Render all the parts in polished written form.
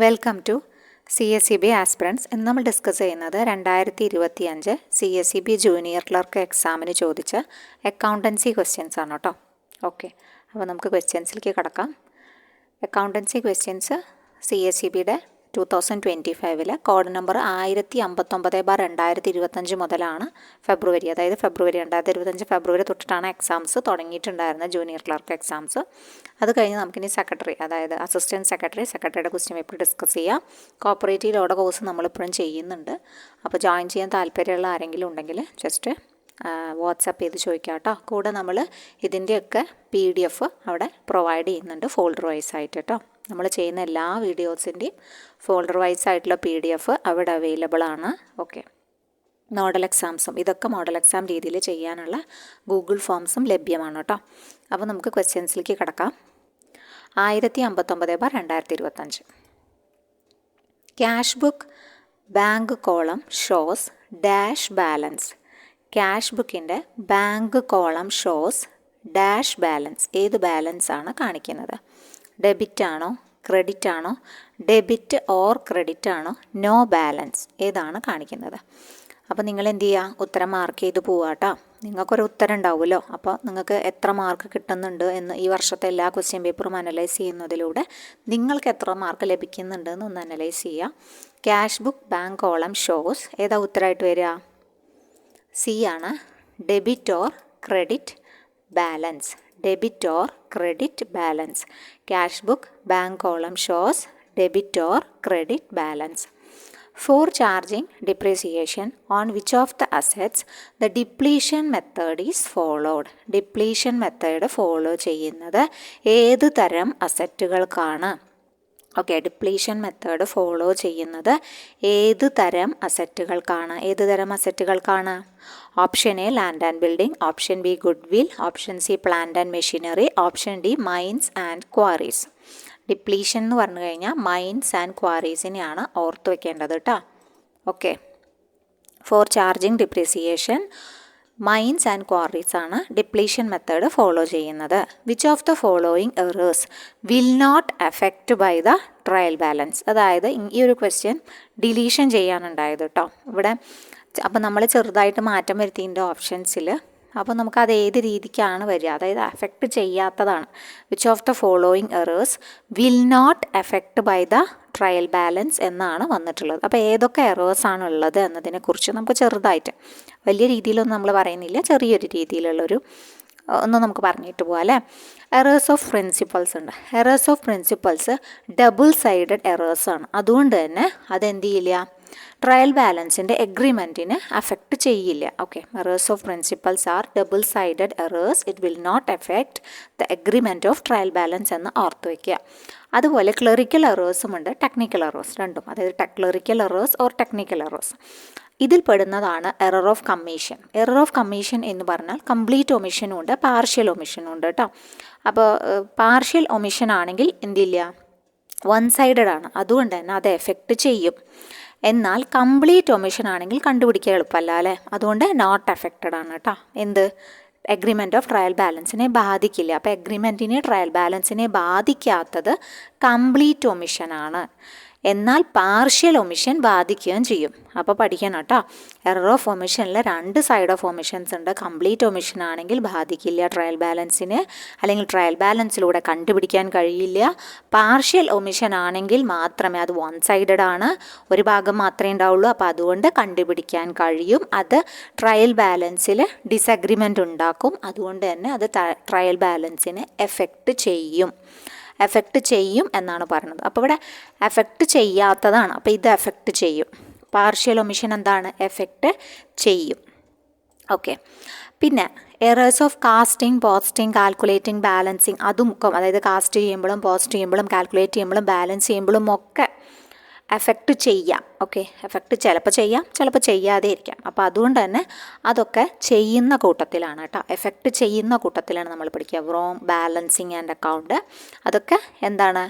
Welcome to CSEB aspirants. ഇന്ന് നമ്മൾ discuss ചെയ്യുന്നത് 2025 CSEB ജൂനിയർ ക്ലർക്ക് എക്സാമിന് ചോദിച്ച അക്കൗണ്ടൻസി ക്വസ്റ്റ്യൻസ് ആണ് കേട്ടോ. ഓക്കെ, അപ്പോൾ നമുക്ക് ക്വസ്റ്റ്യൻസിലേക്ക് കടക്കാം. അക്കൗണ്ടൻസി ക്വസ്റ്റ്യൻസ് CSEBയുടെ 2025 കോഡ് നമ്പർ 1059/2025 മുതലാണ് ഫെബ്രുവരി, അതായത് 2025 ഫെബ്രുവരി തൊട്ടിട്ടാണ് എക്സാംസ് തുടങ്ങിയിട്ടുണ്ടായിരുന്നത്, ജൂനിയർ ക്ലർക്ക് എക്സാംസ്. അത് കഴിഞ്ഞ് നമുക്കിനി സെക്രട്ടറി, അതായത് അസിസ്റ്റൻറ്റ് സെക്രട്ടറിയുടെ ക്വസ്റ്റ്യൻ പേപ്പർ ഡിസ്കസ് ചെയ്യാം. കോപ്പറേറ്റീവ് ലോയുടെ കോഴ്സ് നമ്മളിപ്പോഴും ചെയ്യുന്നുണ്ട്. അപ്പോൾ ജോയിൻ ചെയ്യാൻ താല്പര്യമുള്ള ആരെങ്കിലും ഉണ്ടെങ്കിൽ ജസ്റ്റ് വാട്സാപ്പ് ചെയ്ത് ചോദിക്കാം കേട്ടോ. കൂടെ നമ്മൾ ഇതിൻ്റെയൊക്കെ PDF അവിടെ പ്രൊവൈഡ് ചെയ്യുന്നുണ്ട് ഫോൾഡർ വൈസ് ആയിട്ട് കേട്ടോ. നമ്മൾ ചെയ്യുന്ന എല്ലാ വീഡിയോസിൻ്റെയും ഫോൾഡർ വൈസ് ആയിട്ടുള്ള PDF അവിടെ അവൈലബിൾ ആണ്. ഓക്കെ, മോഡൽ എക്സാംസും ഇതൊക്കെ മോഡൽ എക്സാം രീതിയിൽ ചെയ്യാനുള്ള ഗൂഗിൾ ഫോംസും ലഭ്യമാണ് കേട്ടോ. അപ്പോൾ നമുക്ക് ക്വസ്റ്റ്യൻസിലേക്ക് കിടക്കാം. 1059/2025 cash book bank column shows dash balance. Cash ബുക്കിൻ്റെ bank column shows dash balance. ഏത് ബാലൻസ് ആണ് കാണിക്കുന്നത്? ഡെബിറ്റ് ആണോ, ക്രെഡിറ്റ് ആണോ, ഡെബിറ്റ് ഓർ ക്രെഡിറ്റ് ആണോ, നോ ബാലൻസ്, ഏതാണ് കാണിക്കുന്നത്? അപ്പോൾ നിങ്ങൾ എന്ത് ചെയ്യുക, ഉത്തരം മാർക്ക് ചെയ്ത് പോവുക കേട്ടോ. നിങ്ങൾക്കൊരു ഉത്തരം ഉണ്ടാവുമല്ലോ, അപ്പോൾ നിങ്ങൾക്ക് എത്ര മാർക്ക് കിട്ടുന്നുണ്ട് എന്ന് ഈ വർഷത്തെ എല്ലാ ക്വസ്റ്റ്യൻ പേപ്പറും അനലൈസ് ചെയ്യുന്നതിലൂടെ നിങ്ങൾക്ക് എത്ര മാർക്ക് ലഭിക്കുന്നുണ്ട് എന്നൊന്ന് അനലൈസ് ചെയ്യുക. Cash book bank column shows, ഏതാ ഉത്തരമായിട്ട് വരിക? സി ആണ്, debit or credit balance. Debit or credit balance. Cash book bank column shows debit or credit balance. For charging depreciation on which of the assets the depletion method is followed. Depletion method follow ചെയ്യുന്നത് ഏത് തരം അസറ്റുകൾക്കാണ്? Okay, depletion method follow ചെയ്യുന്നത് ഏത് തരം അസറ്റുകൾക്കാണ്? ഏത് തരം അസറ്റുകൾക്കാണ്? Option A land and building, option B goodwill, option C plant and machinery, option D mines and quarries. Depletion എന്ന് പറഞ്ഞു കഴിഞ്ഞാൽ മൈൻസ് ആൻഡ് ക്വാറീസിനെയാണ് ഓർത്ത് വെക്കേണ്ടത് കേട്ടോ. Okay, for charging depreciation mines and quarries ആണ് ഡിപ്ലീഷൻ മെത്തേഡ് ഫോളോ ചെയ്യുന്നത്. Which of the following errors will not effect by the trial balance. അതായത് ഈ ഒരു ക്വസ്റ്റ്യൻ ഡിലീഷൻ ചെയ്യാനുണ്ടായത് കേട്ടോ ഇവിടെ. അപ്പോൾ നമ്മൾ ചെറുതായിട്ട് മാറ്റം വരുത്തിയതിൻ്റെ ഓപ്ഷൻസിൽ. അപ്പോൾ നമുക്കത് ഏത് രീതിക്കാണ് വരിക, അതായത് അഫക്റ്റ് ചെയ്യാത്തതാണ്. Which of the following errors will not effect by the trial balance എന്നാണ് വന്നിട്ടുള്ളത്. അപ്പോൾ ഏതൊക്കെ എറേഴ്സാണ് ഉള്ളത് എന്നതിനെക്കുറിച്ച് നമുക്ക് ചെറുതായിട്ട്, വലിയ രീതിയിലൊന്നും നമ്മൾ പറയുന്നില്ല, ചെറിയൊരു രീതിയിലുള്ളൊരു ഒന്ന് നമുക്ക് പറഞ്ഞിട്ട് പോകാം അല്ലേ. എറേഴ്സ് ഓഫ് പ്രിൻസിപ്പൾസ് ഉണ്ട്. Errors of principles double sided എറേഴ്സാണ്. അതുകൊണ്ട് തന്നെ അതെന്ത് ചെയ്യില്ല, ട്രയൽ ബാലൻസിൻ്റെ എഗ്രിമെൻറ്റിന് അഫക്റ്റ് ചെയ്യില്ല. Okay, errors of principles are double sided errors, it will not effect the agreement of trial balance എന്ന് ഓർത്ത് വയ്ക്കുക. അതുപോലെ ക്ലറിക്കൽ എറേഴ്സും ഉണ്ട്, ടെക്നിക്കൽ എറേഴ്സ് രണ്ടും, അതായത് clerical errors or technical errors. ഇതിൽ പെടുന്നതാണ് error of commission. Error of commission എന്ന് പറഞ്ഞാൽ കംപ്ലീറ്റ് ഒമിഷനും ഉണ്ട്, പാർഷ്യൽ ഒമിഷനും ഉണ്ട് കേട്ടോ. അപ്പോൾ പാർഷ്യൽ ഒമിഷൻ ആണെങ്കിൽ എന്തില്ല, വൺ സൈഡഡ് ആണ്, അതുകൊണ്ട് തന്നെ അത് എഫക്റ്റ് ചെയ്യും. എന്നാൽ കംപ്ലീറ്റ് ഒമിഷൻ ആണെങ്കിൽ കണ്ടുപിടിക്കാൻ എളുപ്പമല്ല അല്ലേ, അതുകൊണ്ട് നോട്ട് എഫക്റ്റഡ് ആണ് കേട്ടോ. എന്ത്, എഗ്രിമെൻറ്റ് ഓഫ് ട്രയൽ ബാലൻസിനെ ബാധിക്കില്ല. അപ്പോൾ എഗ്രിമെൻറ്റിനെ ട്രയൽ ബാലൻസിനെ ബാധിക്കാത്തത് കംപ്ലീറ്റ് ഒമിഷനാണ്. എന്നാൽ പാർഷ്യൽ ഒമിഷൻ ബാധിക്കുകയും ചെയ്യും. അപ്പോൾ പഠിക്കണം കേട്ടോ. എറർ ഓഫ് ഒമിഷനിൽ രണ്ട് സൈഡ് ഓഫ് ഒമിഷൻസ് ഉണ്ട്. കംപ്ലീറ്റ് ഒമിഷൻ ആണെങ്കിൽ ബാധിക്കില്ല ട്രയൽ ബാലൻസിന്, അല്ലെങ്കിൽ ട്രയൽ ബാലൻസിലൂടെ കണ്ടുപിടിക്കാൻ കഴിയില്ല. പാർഷ്യൽ ഒമിഷൻ ആണെങ്കിൽ മാത്രമേ, അത് വൺ സൈഡഡ് ആണ്, ഒരു ഭാഗം മാത്രമേ ഉണ്ടാവുള്ളൂ, അപ്പോൾ അതുകൊണ്ട് കണ്ടുപിടിക്കാൻ കഴിയും. അത് ട്രയൽ ബാലൻസിൽ ഡിസഗ്രിമെൻ്റ് ഉണ്ടാക്കും. അതുകൊണ്ട് തന്നെ അത് ട്രയൽ ബാലൻസിനെ എഫക്റ്റ് ചെയ്യും എന്നാണ് പറയുന്നത്. അപ്പോൾ ഇവിടെ എഫക്റ്റ് ചെയ്യാത്തതാണ്, അപ്പോൾ ഇത് എഫക്റ്റ് ചെയ്യും. പാർഷ്യൽ ഒമിഷൻ എന്താണ്, എഫക്റ്റ് ചെയ്യും. ഓക്കെ, പിന്നെ errors of casting, posting, calculating, balancing, അതും അതായത് കാസ്റ്റ് ചെയ്യുമ്പോഴും പോസ്റ്റ് ചെയ്യുമ്പോഴും കാൽക്കുലേറ്റ് ചെയ്യുമ്പോഴും ബാലൻസ് ചെയ്യുമ്പോഴും ഒക്കെ എഫക്റ്റ് ചെയ്യാം. ഓക്കെ, എഫക്റ്റ് ചിലപ്പോൾ ചെയ്യാം, ചിലപ്പോൾ ചെയ്യാതെ ഇരിക്കാം. അപ്പോൾ അതുകൊണ്ട് തന്നെ അതൊക്കെ ചെയ്യുന്ന കൂട്ടത്തിലാണ് കേട്ടോ, എഫക്റ്റ് ചെയ്യുന്ന കൂട്ടത്തിലാണ് നമ്മൾ പഠിക്കുക. റോങ് ബാലൻസിങ് ആൻഡ് അക്കൗണ്ട്, അതൊക്കെ എന്താണ്,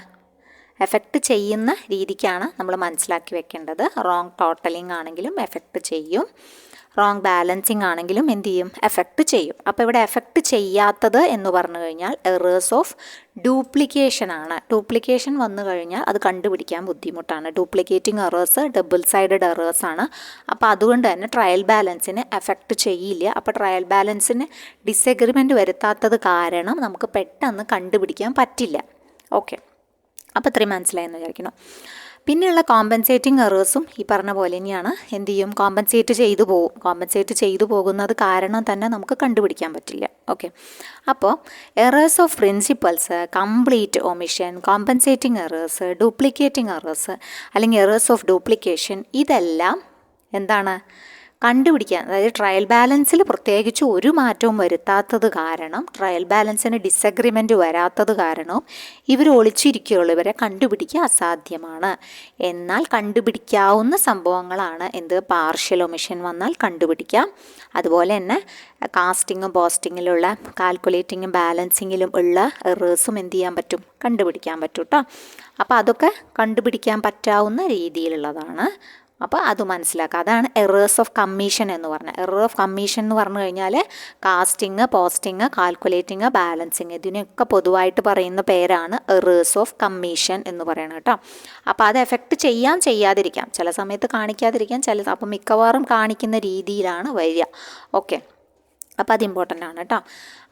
എഫക്റ്റ് ചെയ്യുന്ന രീതിക്കാണ് നമ്മൾ മനസ്സിലാക്കി വെക്കേണ്ടത്. റോങ് ടോട്ടലിംഗ് ആണെങ്കിലും എഫക്റ്റ് ചെയ്യും. റോങ് ബാലൻസിങ് ആണെങ്കിലും എന്ത് ചെയ്യും, എഫക്റ്റ് ചെയ്യും. അപ്പോൾ ഇവിടെ എഫക്റ്റ് ചെയ്യാത്തത് എന്ന് പറഞ്ഞു കഴിഞ്ഞാൽ എറേഴ്സ് ഓഫ് ഡ്യൂപ്ലിക്കേഷൻ ആണ്. ഡ്യൂപ്ലിക്കേഷൻ വന്നു കഴിഞ്ഞാൽ അത് കണ്ടുപിടിക്കാൻ ബുദ്ധിമുട്ടാണ്. Duplicating errors double sided errors ആണ്. അപ്പോൾ അതുകൊണ്ട് തന്നെ ട്രയൽ ബാലൻസിന് എഫക്റ്റ് ചെയ്യില്ല. അപ്പോൾ ട്രയൽ ബാലൻസിന് ഡിസഗ്രിമെൻറ്റ് വരുത്താത്തത് കാരണം നമുക്ക് പെട്ടെന്ന് കണ്ടുപിടിക്കാൻ പറ്റില്ല. ഓക്കെ, അപ്പോൾ ഇത്രയും മനസ്സിലായെന്ന് വിചാരിക്കണം. പിന്നെയുള്ള കോമ്പൻസേറ്റിംഗ് എറേഴ്സും ഈ പറഞ്ഞ പോലെ തന്നെയാണ്. എന്ത് ചെയ്യും, കോമ്പൻസേറ്റ് ചെയ്തു പോകും. കോമ്പൻസേറ്റ് ചെയ്തു പോകുന്നത് കാരണം തന്നെ നമുക്ക് കണ്ടുപിടിക്കാൻ പറ്റില്ല. ഓക്കെ, അപ്പോൾ errors of principles, complete omission, compensating errors, duplicating errors അല്ലെങ്കിൽ എറേഴ്സ് ഓഫ് ഡ്യൂപ്ലിക്കേഷൻ, ഇതെല്ലാം എന്താണ്, കണ്ടുപിടിക്കാൻ, അതായത് ട്രയൽ ബാലൻസിൽ പ്രത്യേകിച്ച് ഒരു മാറ്റവും വരുത്താത്തത് കാരണം, ട്രയൽ ബാലൻസിന് ഡിസഗ്രിമെൻറ്റ് വരാത്തത് കാരണവും ഇവർ ഒളിച്ചിരിക്കുകയുള്ളൂ. ഇവരെ കണ്ടുപിടിക്കുക അസാധ്യമാണ്. എന്നാൽ കണ്ടുപിടിക്കാവുന്ന സംഭവങ്ങളാണ് എന്ത്, പാർഷ്യൽ ഒമിഷൻ വന്നാൽ കണ്ടുപിടിക്കാം. അതുപോലെ തന്നെ കാസ്റ്റിങ്ങും പോസ്റ്റിങ്ങിലുള്ള കാൽക്കുലേറ്റിങ്ങും ബാലൻസിങ്ങിലും ഉള്ള എറേഴ്സും എന്ത് ചെയ്യാൻ പറ്റും, കണ്ടുപിടിക്കാൻ പറ്റും കേട്ടോ. അപ്പോൾ അതൊക്കെ കണ്ടുപിടിക്കാൻ പറ്റാവുന്ന രീതിയിലുള്ളതാണ്. അപ്പോൾ അത് മനസ്സിലാക്കുക. അതാണ് എറേഴ്സ് ഓഫ് കമ്മീഷൻ എന്ന് പറഞ്ഞാൽ. എറർ ഓഫ് കമ്മീഷൻ എന്ന് പറഞ്ഞു കഴിഞ്ഞാൽ കാസ്റ്റിങ്, പോസ്റ്റിങ്, കാൽക്കുലേറ്റിങ്, ബാലൻസിങ്, ഇതിനൊക്കെ പൊതുവായിട്ട് പറയുന്ന പേരാണ് എറേഴ്സ് ഓഫ് കമ്മീഷൻ എന്ന് പറയുന്നത് കേട്ടോ. അപ്പോൾ അത് എഫക്റ്റ് ചെയ്യാതിരിക്കാം, ചില സമയത്ത് കാണിക്കാതിരിക്കാം, അപ്പോൾ മിക്കവാറും കാണിക്കുന്ന രീതിയിലാണ് വരിക. ഓക്കെ, അപ്പോൾ അത് ഇമ്പോർട്ടൻ്റ് ആണ് കേട്ടോ.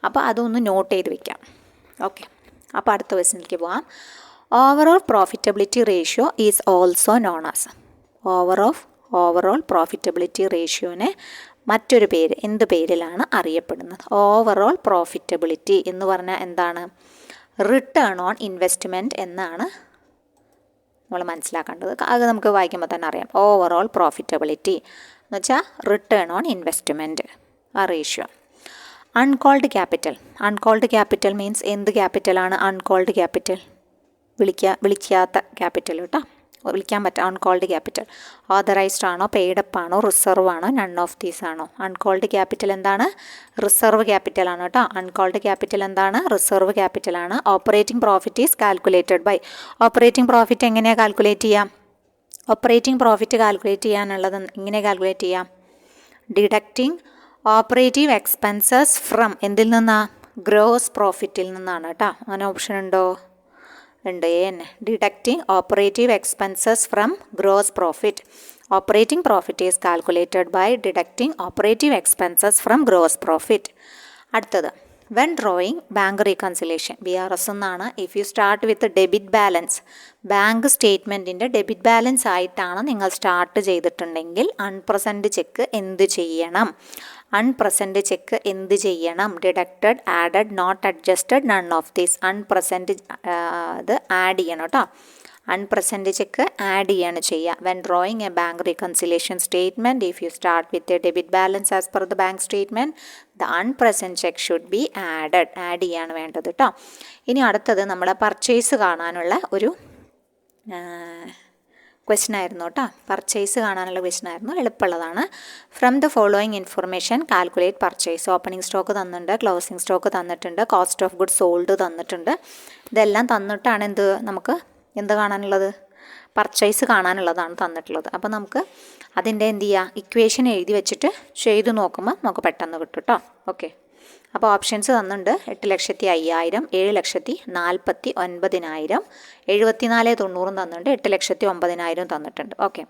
അപ്പോൾ അതൊന്ന് നോട്ട് ചെയ്ത് വെക്കാം. ഓക്കെ, അപ്പോൾ അടുത്ത ക്വസ്റ്റ്യനിലേക്ക് പോകാം. Overall profitability ratio is also known as. Overall profitability റേഷ്യോനെ മറ്റൊരു പേര് എന്ത് പേരിലാണ് അറിയപ്പെടുന്നത്? ഓവറോൾ പ്രോഫിറ്റബിലിറ്റി എന്ന് പറഞ്ഞാൽ എന്താണ്? റിട്ടേൺ ഓൺ ഇൻവെസ്റ്റ്മെൻറ്റ് എന്നാണ് നമ്മൾ മനസ്സിലാക്കേണ്ടത്. അത് നമുക്ക് വായിക്കുമ്പോൾ തന്നെ അറിയാം. ഓവറോൾ പ്രോഫിറ്റബിലിറ്റി എന്ന് വെച്ചാൽ റിട്ടേൺ ഓൺ ഇൻവെസ്റ്റ്മെൻറ്റ്, ആ റേഷ്യോ. അൺകോൾഡ് ക്യാപിറ്റൽ മീൻസ് എന്ത് ക്യാപിറ്റലാണ് അൺകോൾഡ് ക്യാപിറ്റൽ? വിളിക്കാത്ത ക്യാപിറ്റൽ കേട്ടോ, വിളിക്കാൻ പറ്റും. അൺകോൾഡ് ക്യാപിറ്റൽ ഓതറൈസ്ഡ് ആണോ, പെയ്ഡപ്പ് ആണോ, റിസർവ് ആണോ, നൺ ഓഫ് ദീസ് ആണോ? അൺകോൾഡ് ക്യാപിറ്റൽ എന്താണ്? റിസർവ് ക്യാപിറ്റൽ ആണ് കേട്ടോ. അൺകോൾഡ് ക്യാപിറ്റൽ എന്താണ്? റിസർവ് ക്യാപിറ്റൽ ആണ്. Operating profit is calculated by. Operating profit എങ്ങനെയാണ് കാൽക്കുലേറ്റ് ചെയ്യാം? ഓപ്പറേറ്റിംഗ് പ്രോഫിറ്റ് കാൽക്കുലേറ്റ് ചെയ്യാനുള്ളത് എങ്ങനെ കാൽക്കുലേറ്റ് ചെയ്യാം? ഡിഡക്റ്റിംഗ് ഓപ്പറേറ്റീവ് എക്സ്പെൻസസ് ഫ്രം എന്തിൽ നിന്നാണ്? ഗ്രോസ് പ്രോഫിറ്റിൽ നിന്നാണ് കേട്ടോ. അങ്ങനെ ഓപ്ഷൻ ഉണ്ടോ? ഉണ്ട്, തന്നെ. Deducting operative expenses from gross profit. Operating profit is calculated by deducting operative expenses from gross profit. അടുത്തത്, when drawing bank reconciliation, BRS എന്നാണ്. If you start with debit balance, bank സ്റ്റേറ്റ്മെൻറ്റിൻ്റെ debit balance ആയിട്ടാണ് നിങ്ങൾ start ചെയ്തിട്ടുണ്ടെങ്കിൽ അൺപ്രസൻറ്റ് cheque എന്ത് ചെയ്യണം? അൺപ്രസൻറ്റ് cheque എന്ത് ചെയ്യണം? Deducted, added, not adjusted, none of these. Unpresent ഇത് ആഡ് ചെയ്യണം കേട്ടോ. അൺപ്രസൻറ്റ് ചെക്ക് ആഡ് ചെയ്യാണ് ചെയ്യുക. When drawing a bank reconciliation statement, if you start with a debit balance as per the bank statement, the unpresent cheque should be added. Add ചെയ്യാണ് വേണ്ടത് കേട്ടോ. ഇനി അടുത്തത് നമ്മൾ പർച്ചേസ് കാണാനുള്ള ഒരു ക്വസ്റ്റ്യൻ ആയിരുന്നു കേട്ടോ. പർച്ചേസ് കാണാനുള്ള ക്വസ്റ്റ്യൻ ആയിരുന്നു, എളുപ്പമുള്ളതാണ്. From the following information calculate purchase. Opening stock തന്നിട്ടുണ്ട്, ക്ലോസിംഗ് സ്റ്റോക്ക് തന്നിട്ടുണ്ട്, കോസ്റ്റ് ഓഫ് ഗുഡ്സ് സോൾഡ് തന്നിട്ടുണ്ട്. ഇതെല്ലാം തന്നിട്ടാണ് നമുക്ക് എന്ത് കാണാനുള്ളത്? പർച്ചേസ് കാണാനുള്ളതാണ് തന്നിട്ടുള്ളത്. അപ്പോൾ നമുക്ക് അതിൻ്റെ എന്ത് ചെയ്യുക, ഇക്വേഷൻ എഴുതി വെച്ചിട്ട് ചെയ്ത് നോക്കുമ്പോൾ നമുക്ക് പെട്ടെന്ന് കിട്ടും കേട്ടോ. ഓക്കെ, അപ്പോൾ ഓപ്ഷൻസ് തന്നിട്ടുണ്ട്. 8,50,000, 7,49,000, 74,90 തന്നിട്ടുണ്ട്, 8,09,000 തന്നിട്ടുണ്ട്. ഓക്കെ,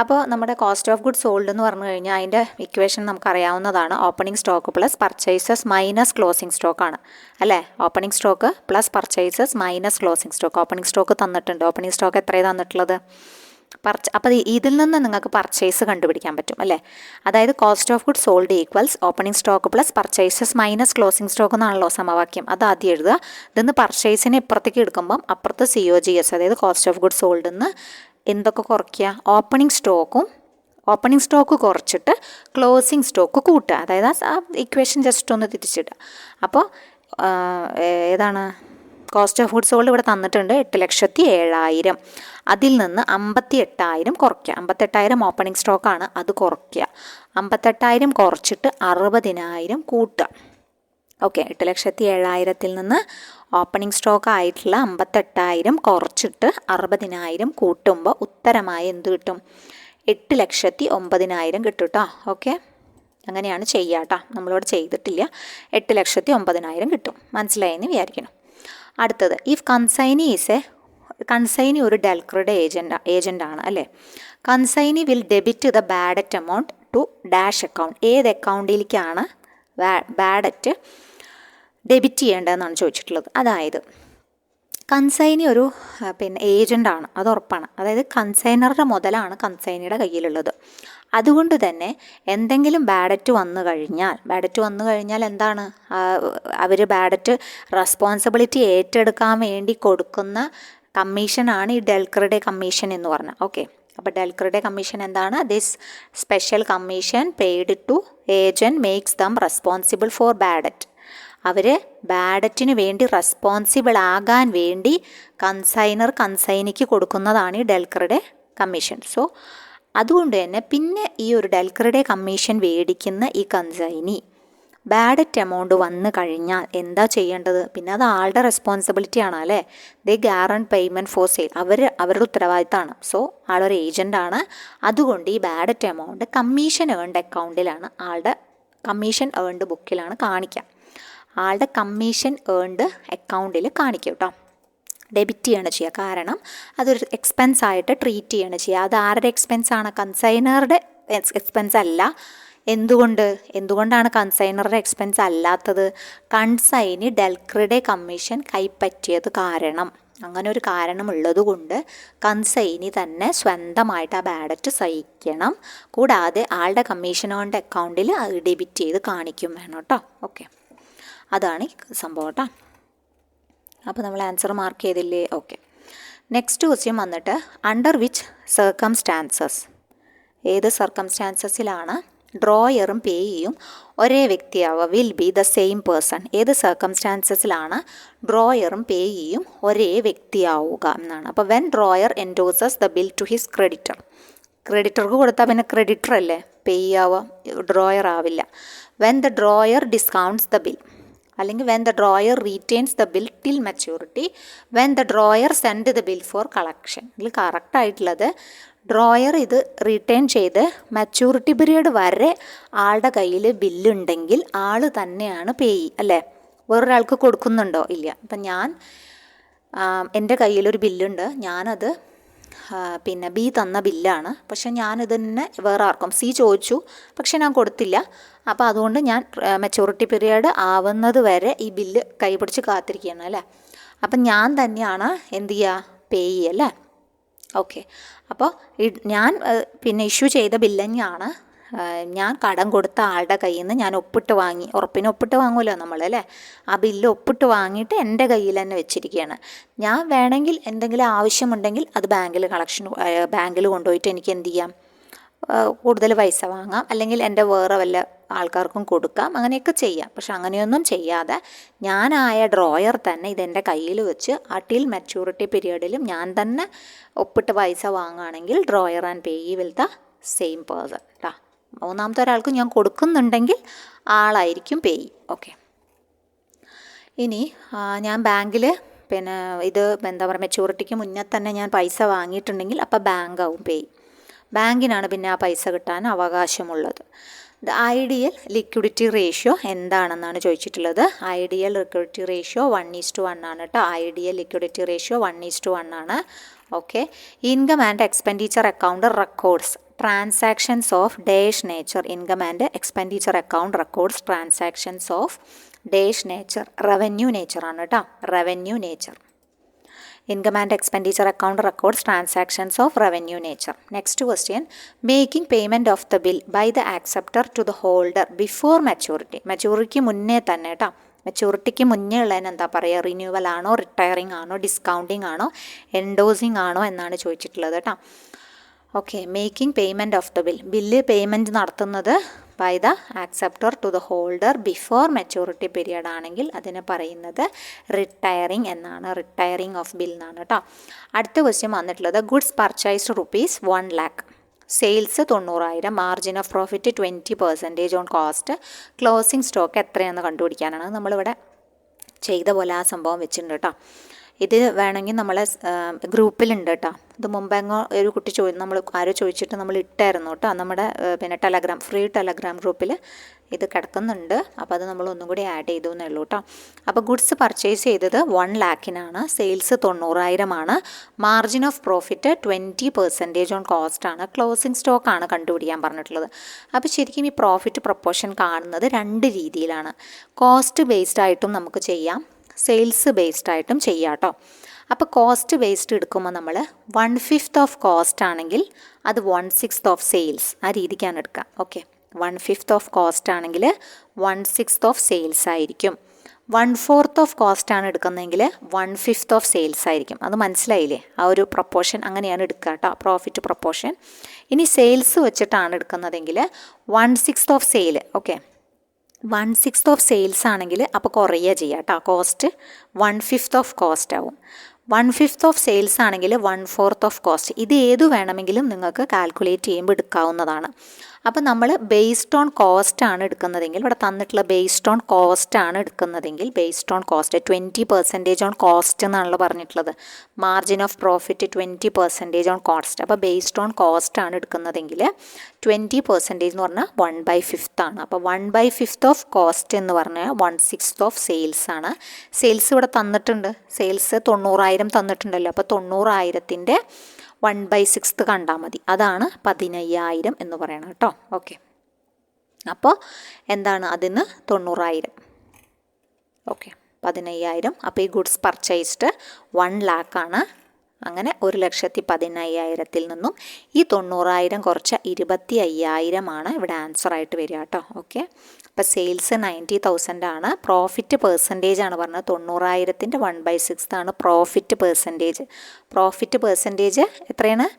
അപ്പോൾ നമ്മുടെ കോസ്റ്റ് ഓഫ് ഗുഡ്സ് സോൾഡ് എന്ന് പറഞ്ഞു കഴിഞ്ഞാൽ അതിൻ്റെ ഇക്വേഷൻ നമുക്കറിയാവുന്നതാണ്. Opening stock plus purchases minus closing സ്റ്റോക്കാണ് അല്ലേ? Opening stock plus purchases minus closing stock. Opening stock തന്നിട്ടുണ്ട്. ഓപ്പണിംഗ് സ്റ്റോക്ക് എത്രയാണ് തന്നിട്ടുള്ളത്? അപ്പോൾ ഇതിൽ നിന്ന് നിങ്ങൾക്ക് പർച്ചേസ് കണ്ടുപിടിക്കാൻ പറ്റും അല്ലേ? അതായത് cost of goods sold equals opening stock plus purchases minus closing stock എന്നാണല്ലോ സമവാക്യം. അത് ആദ്യം എഴുതുക. ഇതിന്ന് പർച്ചേസിനെ ഇപ്പുറത്തേക്ക് എടുക്കുമ്പം അപ്പുറത്ത് COGS, അതായത് കോസ്റ്റ് ഓഫ് ഗുഡ്സ് സോൾഡിൽ നിന്ന് എന്തൊക്കെ കുറയ്ക്കുക? ഓപ്പണിംഗ് സ്റ്റോക്ക് കുറച്ചിട്ട് ക്ലോസിംഗ് സ്റ്റോക്ക് കൂട്ടുക. അതായത് ആ ഇക്വേഷൻ ജസ്റ്റ് ഒന്ന് തിരിച്ചിടുക. അപ്പോൾ ഏതാണ് കോസ്റ്റ് ഓഫ് ഗുഡ്സ് സോൾഡ് ഇവിടെ തന്നിട്ടുണ്ട് 8,07,000. അതിൽ നിന്ന് 58,000 കുറയ്ക്കുക. 58,000 ഓപ്പണിംഗ് സ്റ്റോക്കാണ്, അത് കുറയ്ക്കുക. 58,000 കുറച്ചിട്ട് 60,000 കൂട്ടുക. ഓക്കെ, 8,07,000 നിന്ന് ഓപ്പണിംഗ് സ്റ്റോക്ക് ആയിട്ടുള്ള 58,000 കുറച്ചിട്ട് 60,000 കൂട്ടുമ്പോൾ ഉത്തരമായി എന്ത് കിട്ടും? 8,09,000 കിട്ടും കേട്ടോ. ഓക്കെ, അങ്ങനെയാണ് ചെയ്യുക കേട്ടോ. നമ്മളിവിടെ ചെയ്തിട്ടില്ല. 8,09,000 കിട്ടും. മനസ്സിലായെന്ന് വിചാരിക്കണം. അടുത്തത്, ഇഫ് കൺസൈനി ഒരു ഡെൽക്രയുടെ ഏജൻ്റാണ് അല്ലേ. Consignee will debit the bad debt amount to dash account. ഏത് അക്കൗണ്ടിലേക്കാണ് ബാഡറ്റ് ഡെബിറ്റ് ചെയ്യേണ്ടതെന്നാണ് ചോദിച്ചിട്ടുള്ളത്. അതായത് കൺസൈനി ഒരു ഏജൻ്റാണ്, അത് ഉറപ്പാണ്. അതായത് കൺസൈനറുടെ മുതലാണ് കൺസൈനിയുടെ കയ്യിലുള്ളത്. അതുകൊണ്ട് തന്നെ എന്തെങ്കിലും ബാഡറ്റ് വന്നു കഴിഞ്ഞാൽ എന്താണ്, അവർ ബാഡറ്റ് റെസ്പോൺസിബിലിറ്റി ഏറ്റെടുക്കാൻ വേണ്ടി കൊടുക്കുന്ന കമ്മീഷനാണ് ഈ ഡെൽക്രയുടെ കമ്മീഷൻ എന്ന് പറഞ്ഞാൽ. ഓക്കെ, അപ്പോൾ ഡെൽക്രയുടെ കമ്മീഷൻ എന്താണ്? This special commission paid to agent makes them responsible for bad debt. അവർ ബാഡറ്റിന് വേണ്ടി റെസ്പോൺസിബിൾ ആകാൻ വേണ്ടി കൺസൈനിക്ക് കൊടുക്കുന്നതാണ് ഈ ഡെൽക്രയുടെ കമ്മീഷൻ. സോ അതുകൊണ്ട് തന്നെ പിന്നെ ഈ ഒരു ഡെൽക്രയുടെ കമ്മീഷൻ മേടിക്കുന്ന ഈ കൺസൈനി ബാഡറ്റ് എമൗണ്ട് വന്നു കഴിഞ്ഞാൽ എന്താ ചെയ്യേണ്ടത്? പിന്നെ അത് ആളുടെ റെസ്പോൺസിബിലിറ്റി ആണ് അല്ലേ. ദേ ഗ്യാരണ്ട് പേയ്മെൻറ്റ് ഫോർ സെയിൽ, അവരുടെ ഉത്തരവാദിത്തമാണ്. സോ ആളൊരു ഏജൻ്റാണ്. അതുകൊണ്ട് ഈ ബാഡറ്റ് എമൗണ്ട് കമ്മീഷൻ ഏൺഡ് അക്കൗണ്ടിലാണ്, ആളുടെ കമ്മീഷൻ ഏൺഡ് ബുക്കിലാണ് കാണിക്കുക. ആളുടെ കമ്മീഷൻ ഏൺഡ് അക്കൗണ്ടിൽ കാണിക്കും കേട്ടോ. ഡെബിറ്റ് ചെയ്യാണ് ചെയ്യുക. കാരണം അതൊരു എക്സ്പെൻസ് ആയിട്ട് ട്രീറ്റ് ചെയ്യാണ് ചെയ്യുക. അത് ആരുടെ എക്സ്പെൻസാണ്? കൺസൈനറുടെ എക്സ്പെൻസ് അല്ല. എന്തുകൊണ്ടാണ് കൺസൈനറുടെ എക്സ്പെൻസ് അല്ലാത്തത്? കൺസൈനി ഡെൽക്രയുടെ കമ്മീഷൻ കൈപ്പറ്റിയത് കാരണം. അങ്ങനെ ഒരു കാരണമുള്ളത് കൊണ്ട് കൺസൈനി തന്നെ സ്വന്തമായിട്ട് ആ ബാഡറ്റ് സഹിക്കണം. കൂടാതെ ആളുടെ കമ്മീഷൻ കൊണ്ട് അക്കൗണ്ടിൽ അത് ഡെബിറ്റ് ചെയ്ത് കാണിക്കും വേണം കേട്ടോ. ഓക്കെ, അതാണ് ഈ സംഭവം കേട്ടോ. അപ്പോൾ നമ്മൾ ആൻസർ മാർക്ക് ചെയ്തില്ലേ? ഓക്കെ. നെക്സ്റ്റ് ക്വസ്റ്റ്യൻ വന്നിട്ട്, അണ്ടർ വിച്ച് സർക്കംസ്റ്റാൻസസ്, ഏത് സർക്കംസ്റ്റാൻസസിലാണ് ഡ്രോയറും പേയിയും ഒരേ വ്യക്തിയാവുക? Will be the same person. ഏത് സർക്കംസ്റ്റാൻസസിലാണ് ഡ്രോയറും പേയിയും ഒരേ വ്യക്തിയാവുക എന്നാണ്. അപ്പോൾ when drawer endorses the bill to his ക്രെഡിറ്റർക്ക് കൊടുത്താൽ പിന്നെ ക്രെഡിറ്റർ അല്ലേ പേയി ആവുക, ഡ്രോയർ ആവില്ല. When the drawer discounts the bill, അല്ലെങ്കിൽ when the drawer retains the bill till maturity, when the drawer send the bill four collection. ഇതിൽ കറക്റ്റായിട്ടുള്ളത് drawer ഇത് retain ചെയ്ത് മെച്യൂരിറ്റി പീരീഡ് വരെ ആളുടെ കയ്യിൽ ബില്ലുണ്ടെങ്കിൽ ആൾ തന്നെയാണ് പേയി അല്ലേ. വേറൊരാൾക്ക് കൊടുക്കുന്നുണ്ടോ? ഇല്ല. അപ്പം എൻ്റെ കയ്യിലൊരു ബില്ലുണ്ട്, ഞാനത് ബി തന്ന ബില്ലാണ്. പക്ഷെ ഞാനിത് തന്നെ വേറെ ആർക്കും, സി ചോദിച്ചു പക്ഷെ ഞാൻ കൊടുത്തില്ല. അപ്പോൾ അതുകൊണ്ട് ഞാൻ മെച്യൂരിറ്റി പീരീഡ് ആവുന്നത് വരെ ഈ ബില്ല് കൈപിടിച്ച് കാത്തിരിക്കുകയാണ് അല്ലേ. അപ്പം ഞാൻ തന്നെയാണ് എന്ത് ചെയ്യുക? പേയി അല്ലേ. ഓക്കെ, അപ്പോൾ ഞാൻ ഇഷ്യൂ ചെയ്ത ബില്ല് തന്നെയാണ് ഞാൻ കടം കൊടുത്ത ആളുടെ കയ്യിൽ നിന്ന് ഞാൻ ഒപ്പിട്ട് വാങ്ങി. ഉറപ്പിന് ഒപ്പിട്ട് വാങ്ങുമല്ലോ നമ്മൾ അല്ലേ. ആ ബില്ല് ഒപ്പിട്ട് വാങ്ങിയിട്ട് എൻ്റെ കയ്യിൽ തന്നെ വെച്ചിരിക്കുകയാണ്. ഞാൻ വേണമെങ്കിൽ എന്തെങ്കിലും ആവശ്യമുണ്ടെങ്കിൽ അത് ബാങ്കിൽ കൊണ്ടുപോയിട്ട് എനിക്ക് എന്ത് ചെയ്യാം? കൂടുതൽ പൈസ വാങ്ങാം, അല്ലെങ്കിൽ എൻ്റെ വേറെ വല്ല ആൾക്കാർക്കും കൊടുക്കാം, അങ്ങനെയൊക്കെ ചെയ്യാം. പക്ഷെ അങ്ങനെയൊന്നും ചെയ്യാതെ ഞാനായ ഡ്രോയർ തന്നെ ഇതെൻ്റെ കയ്യിൽ വെച്ച് ടിൽ മെച്യൂരിറ്റി പീരീഡിലും ഞാൻ തന്നെ ഒപ്പിട്ട് പൈസ വാങ്ങുകയാണെങ്കിൽ drawer and payee will the same person കേട്ടോ. മൂന്നാമത്തെ ഒരാൾക്ക് ഞാൻ കൊടുക്കുന്നുണ്ടെങ്കിൽ ആളായിരിക്കും പേയി. ഓക്കെ, ഇനി ഞാൻ ബാങ്കിൽ ഇത് എന്താ പറയുക, മെച്യൂരിറ്റിക്ക് മുന്നേ തന്നെ ഞാൻ പൈസ വാങ്ങിയിട്ടുണ്ടെങ്കിൽ അപ്പോൾ ബാങ്കാവും പേയി. ബാങ്കിനാണ് പിന്നെ ആ പൈസ കിട്ടാൻ അവകാശമുള്ളത്. ദ ഐഡിയൽ ലിക്വിഡിറ്റി റേഷ്യോ എന്താണെന്നാണ് ചോദിച്ചിട്ടുള്ളത്. ഐഡിയൽ ലിക്വിഡിറ്റി റേഷ്യോ 1:1 ആണ് കേട്ടോ. ഐഡിയൽ ലിക്വിഡിറ്റി റേഷ്യോ 1:1 ആണ്. Okay, income and expenditure account records transactions of dash nature. Income and expenditure account records transactions of dash nature. Revenue നേച്ചറാണ് കേട്ടോ, revenue nature. Income and expenditure account records transactions of revenue nature. Next question, making payment of the bill by the acceptor to the holder before maturity. Maturity മുന്നേ തന്നെ കേട്ടോ. മെച്യൂരിറ്റിക്ക് മുന്നേ ഉള്ളതിന് എന്താ പറയുക? Renewal ആണോ, റിട്ടയറിംഗ് ആണോ, ഡിസ്കൗണ്ടിങ് ആണോ, എൻഡോസിങ് ആണോ എന്നാണ് ചോദിച്ചിട്ടുള്ളത് കേട്ടോ. Okay, making payment of the bill payment നടത്തുന്നത് by the acceptor to the holder before maturity period ആണെങ്കിൽ അതിന് പറയുന്നത് റിട്ടയറിംഗ് എന്നാണ്. റിട്ടയറിംഗ് ഓഫ് ബിൽ എന്നാണ് കേട്ടോ. അടുത്ത ക്വസ്റ്റ്യൻ വന്നിട്ടുള്ളത്, goods purchased ₹1 lakh, sales 90,000, margin of profit 20% on cost, closing stock എത്രയാണെന്ന് കണ്ടുപിടിക്കാനാണ്. നമ്മളിവിടെ ചെയ്ത പോലെ ആ സംഭവം വെച്ചിട്ടുണ്ട് കേട്ടോ. ഇത് വേണമെങ്കിൽ നമ്മളെ ഗ്രൂപ്പിലുണ്ട് കേട്ടോ. ഇത് മുമ്പെങ്ങോ ഒരു കുട്ടി നമ്മൾ ആരോ ചോദിച്ചിട്ട് നമ്മൾ ഇട്ടായിരുന്നു കേട്ടോ. നമ്മുടെ പിന്നെ ഫ്രീ ടെലഗ്രാം ഗ്രൂപ്പിൽ ഇത് കിടക്കുന്നുണ്ട്. അപ്പോൾ അത് നമ്മൾ ഒന്നും കൂടി ആഡ് ചെയ്തു എന്നേ ഉള്ളൂ കേട്ടോ. അപ്പോൾ ഗുഡ്സ് പർച്ചേസ് ചെയ്തത് 1 lakhനാണ്. Sales 90,000 margin of profit 20% on കോസ്റ്റാണ്. ക്ലോസിംഗ് സ്റ്റോക്കാണ് കണ്ടുപിടിക്കാൻ പറഞ്ഞിട്ടുള്ളത്. അപ്പോൾ ശരിക്കും ഈ പ്രോഫിറ്റ് പ്രൊപ്പോർഷൻ കാണുന്നത് 2 രീതിയിലാണ്. കോസ്റ്റ് ബേസ്ഡ് ആയിട്ടും നമുക്ക് ചെയ്യാം, സെയിൽസ് ബേസ്ഡ് ആയിട്ടും ചെയ്യാം കേട്ടോ. അപ്പോൾ കോസ്റ്റ് ബേസ്ഡ് എടുക്കുമ്പോൾ നമ്മൾ 1/5 ഓഫ് കോസ്റ്റ് ആണെങ്കിൽ അത് 1/6 ഓഫ് സെയിൽസ്, ആ രീതിക്കാണ് എടുക്കുക. ഓക്കെ, 1/5 ഓഫ് കോസ്റ്റ് ആണെങ്കിൽ 1/6 ഓഫ് സെയിൽസ് ആയിരിക്കും. 1/4 ഓഫ് കോസ്റ്റ് ആണ് എടുക്കുന്നതെങ്കിൽ 1/5 ഓഫ് സെയിൽസ് ആയിരിക്കും. അത് മനസ്സിലായില്ലേ? ആ ഒരു പ്രൊപ്പോർഷൻ അങ്ങനെയാണ് എടുക്കുക കേട്ടോ, പ്രോഫിറ്റ് പ്രൊപ്പോർഷൻ. ഇനി സെയിൽസ് വെച്ചിട്ടാണ് എടുക്കുന്നതെങ്കിൽ 1/6 of sale. Okay, 1/6 of sales ആണെങ്കിൽ അപ്പോൾ കുറയുക ചെയ്യുക കേട്ടോ, കോസ്റ്റ് 1/5 ഓഫ് കോസ്റ്റ് ആവും. 1/5 ഓഫ് സെയിൽസ് ആണെങ്കിൽ 1/4 ഓഫ് കോസ്റ്റ്. ഇത് ഏത് വേണമെങ്കിലും നിങ്ങൾക്ക് കാൽക്കുലേറ്റ് ചെയ്യുമ്പോൾ എടുക്കാവുന്നതാണ്. അപ്പോൾ നമ്മൾ ബേസ്ഡ് ഓൺ കോസ്റ്റ് ആണ് എടുക്കുന്നതെങ്കിൽ, ഇവിടെ തന്നിട്ടുള്ള ബേസ്ഡ് ഓൺ കോസ്റ്റ് ആണ് എടുക്കുന്നതെങ്കിൽ, based on cost 20% on cost എന്നാണല്ലോ പറഞ്ഞിട്ടുള്ളത്. Margin of profit 20% on cost. അപ്പോൾ ബേസ്ഡ് ഓൺ കോസ്റ്റ് ആണ് എടുക്കുന്നതെങ്കിൽ 20% എന്ന് പറഞ്ഞാൽ 1/5 ആണ്. അപ്പോൾ 1/5 ഓഫ് കോസ്റ്റ് എന്ന് പറഞ്ഞാൽ 1/6 ഓഫ് സെയിൽസ് ആണ്. സെയിൽസ് ഇവിടെ തന്നിട്ടുണ്ട്, സെയിൽസ് 90,000 തന്നിട്ടുണ്ടല്ലോ. അപ്പോൾ 90,000ൻ്റെ 1/6 കണ്ടാൽ മതി. അതാണ് 15,000 എന്ന് പറയണം കേട്ടോ. ഓക്കെ, അപ്പോൾ എന്താണ് അതിന് 90,000. ഓക്കെ, 15,000. അപ്പോൾ ഈ ഗുഡ്സ് പർച്ചേസ്ഡ് 1 lakh ആണ്. അങ്ങനെ 1,15,000 നിന്നും ഈ 90,000 കുറച്ച് 25,000 ഇവിടെ ആൻസർ ആയിട്ട് വരിക കേട്ടോ. ഓക്കെ, അപ്പോൾ സെയിൽസ് 90,000 ആണ്. പ്രോഫിറ്റ് പെർസെൻറ്റേജ് ആണ് പറഞ്ഞത്. 90,000ൻ്റെ 1/6 ആണ് പ്രോഫിറ്റ് പെർസെൻറ്റേജ്. പ്രോഫിറ്റ് പെർസെൻറ്റേജ് എത്രയാണ്?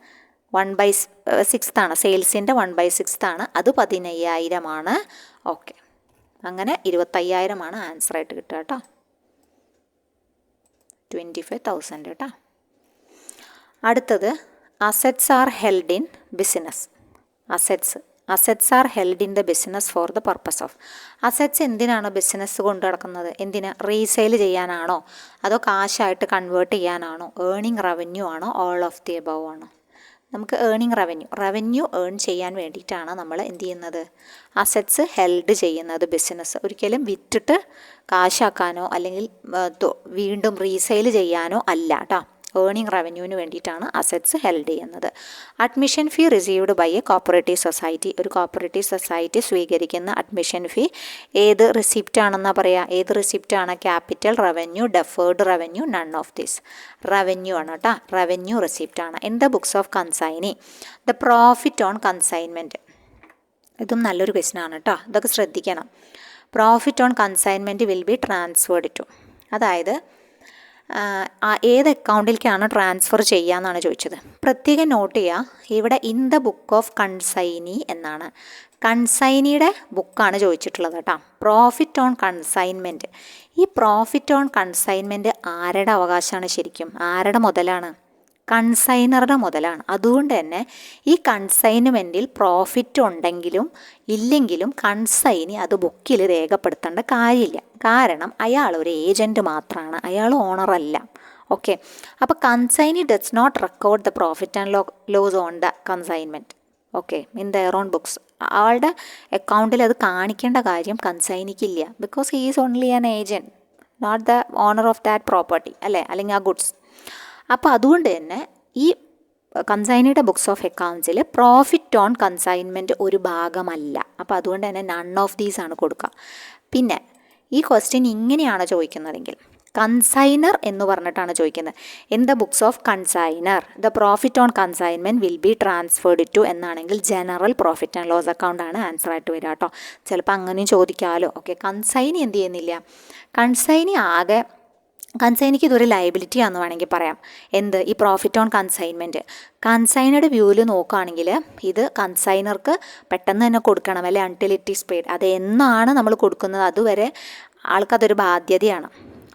1/6 ആണ്. സെയിൽസിൻ്റെ 1/6 ആണ്. അത് 15,000 ഓക്കെ, അങ്ങനെ 25,000 ആൻസർ ആയിട്ട് കിട്ടുക കേട്ടോ. 25,000 കേട്ടോ. അടുത്തത് assets are held in business. Assets are held in the business for the purpose of. Assets എന്തിനാണ് ബിസിനസ് കൊണ്ടു നടക്കുന്നത്? എന്തിനാ? റീസെയിൽ ചെയ്യാനാണോ, അതോ കാശായിട്ട് കൺവേർട്ട് ചെയ്യാനാണോ, ഏർണിംഗ് റവന്യൂ ആണോ, ഓൾ ഓഫ് ദി എബവ് ആണോ? നമുക്ക് ഏർണിംഗ് റവന്യൂ ഏൺ ചെയ്യാൻ വേണ്ടിയിട്ടാണ് നമ്മൾ എന്ത് ചെയ്യുന്നത്? അസറ്റ്സ് ഹെൽഡ് ചെയ്യുന്നത്. ബിസിനസ് ഒരിക്കലും വിറ്റിട്ട് കാശാക്കാനോ അല്ലെങ്കിൽ വീണ്ടും റീസെയിൽ ചെയ്യാനോ അല്ല കേട്ടോ. ഏർണിംഗ് റവന്യൂവിന് വേണ്ടിയിട്ടാണ് അസറ്റ്സ് ഹെൽഡ് ചെയ്യുന്നത്. Admission fee received by a cooperative society. ഒരു കോപ്പറേറ്റീവ് സൊസൈറ്റി സ്വീകരിക്കുന്ന അഡ്മിഷൻ ഫീ ഏത് റിസിപ്റ്റ് ആണെന്നാണ് പറയുക? ഏത് റിസിപ്റ്റ് ആണ്? Capital revenue, deferred revenue, none of this. Revenue ആണ് കേട്ടോ, റവന്യൂ റിസിപ്റ്റ് ആണ്. In the books of consignee the profit on consignment. ഇതും നല്ലൊരു ക്വസ്റ്റ്യൻ ആണ് കേട്ടോ, ഇതൊക്കെ ശ്രദ്ധിക്കണം. Profit on consignment will be transferred to, അതായത് ഏത് അക്കൗണ്ടിലേക്കാണ് ട്രാൻസ്ഫർ ചെയ്യുക എന്നാണ് ചോദിച്ചത്. പ്രത്യേകം നോട്ട് ചെയ്യുക, ഇവിടെ in the book of consignee എന്നാണ്. കൺസൈനിയുടെ ബുക്കാണ് ചോദിച്ചിട്ടുള്ളത് കേട്ടോ. Profit on consignment. ഈ പ്രോഫിറ്റ് ഓൺ കൺസൈൻമെൻറ്റ് ആരുടെ അവകാശമാണ് ശരിക്കും? ആരുടെ മുതലാണ്? കൺസൈനറുടെ മുതലാണ്. അതുകൊണ്ട് തന്നെ ഈ കൺസൈൻമെൻറ്റിൽ പ്രോഫിറ്റ് ഉണ്ടെങ്കിലും ഇല്ലെങ്കിലും കൺസൈനി അത് ബുക്കിൽ രേഖപ്പെടുത്തേണ്ട കാര്യമില്ല. കാരണം അയാൾ ഒരു ഏജൻറ്റ് മാത്രമാണ്, അയാൾ ഓണറല്ല. ഓക്കെ, അപ്പോൾ consignee does not record the profit and loss on the consignment. Okay, in their own books. ആളുടെ അക്കൗണ്ടിൽ അത് കാണിക്കേണ്ട കാര്യം കൺസൈനിക്കില്ല. Because he is only an agent, not the owner of that property, അല്ലേ, അല്ലെങ്കിൽ ആ ഗുഡ്സ്. അപ്പോൾ അതുകൊണ്ട് തന്നെ ഈ കൺസൈനിയുടെ ബുക്സ് ഓഫ് അക്കൗണ്ട്സിൽ പ്രോഫിറ്റ് ഓൺ കൺസൈൻമെൻറ്റ് ഒരു ഭാഗമല്ല. അപ്പോൾ അതുകൊണ്ട് തന്നെ നൺ ഓഫ് ദീസ് ആണ് കൊടുക്കുക. പിന്നെ ഈ ക്വസ്റ്റ്യൻ ഇങ്ങനെയാണ് ചോദിക്കുന്നതെങ്കിൽ, കൺസൈനർ എന്ന് പറഞ്ഞിട്ടാണ് ചോദിക്കുന്നത്. In the books of consignor the profit on consignment will be transferred to എന്നാണെങ്കിൽ general profit and loss account ആണ് ആൻസർ ആയിട്ട് വരിക കേട്ടോ. ചിലപ്പോൾ അങ്ങനെയും ചോദിക്കാമല്ലോ. ഓക്കെ, കൺസൈനി എന്ത് ചെയ്യുന്നില്ല? കൺസൈനിക്ക് ഇതൊരു ലയബിലിറ്റി ആണെന്ന് വേണമെങ്കിൽ പറയാം. എന്ത്? ഈ പ്രോഫിറ്റ് ഓൺ കൺസൈൻമെൻറ്റ്. കൺസൈനയുടെ വ്യൂവിൽ നോക്കുകയാണെങ്കിൽ ഇത് കൺസൈനർക്ക് പെട്ടെന്ന് തന്നെ കൊടുക്കണം, അല്ലെ, അൺടിൽ ഇറ്റ് ഈസ് പെയ്ഡ്. അത് എന്നാണ് നമ്മൾ കൊടുക്കുന്നത് അതുവരെ ആൾക്കതൊരു ബാധ്യതയാണ്.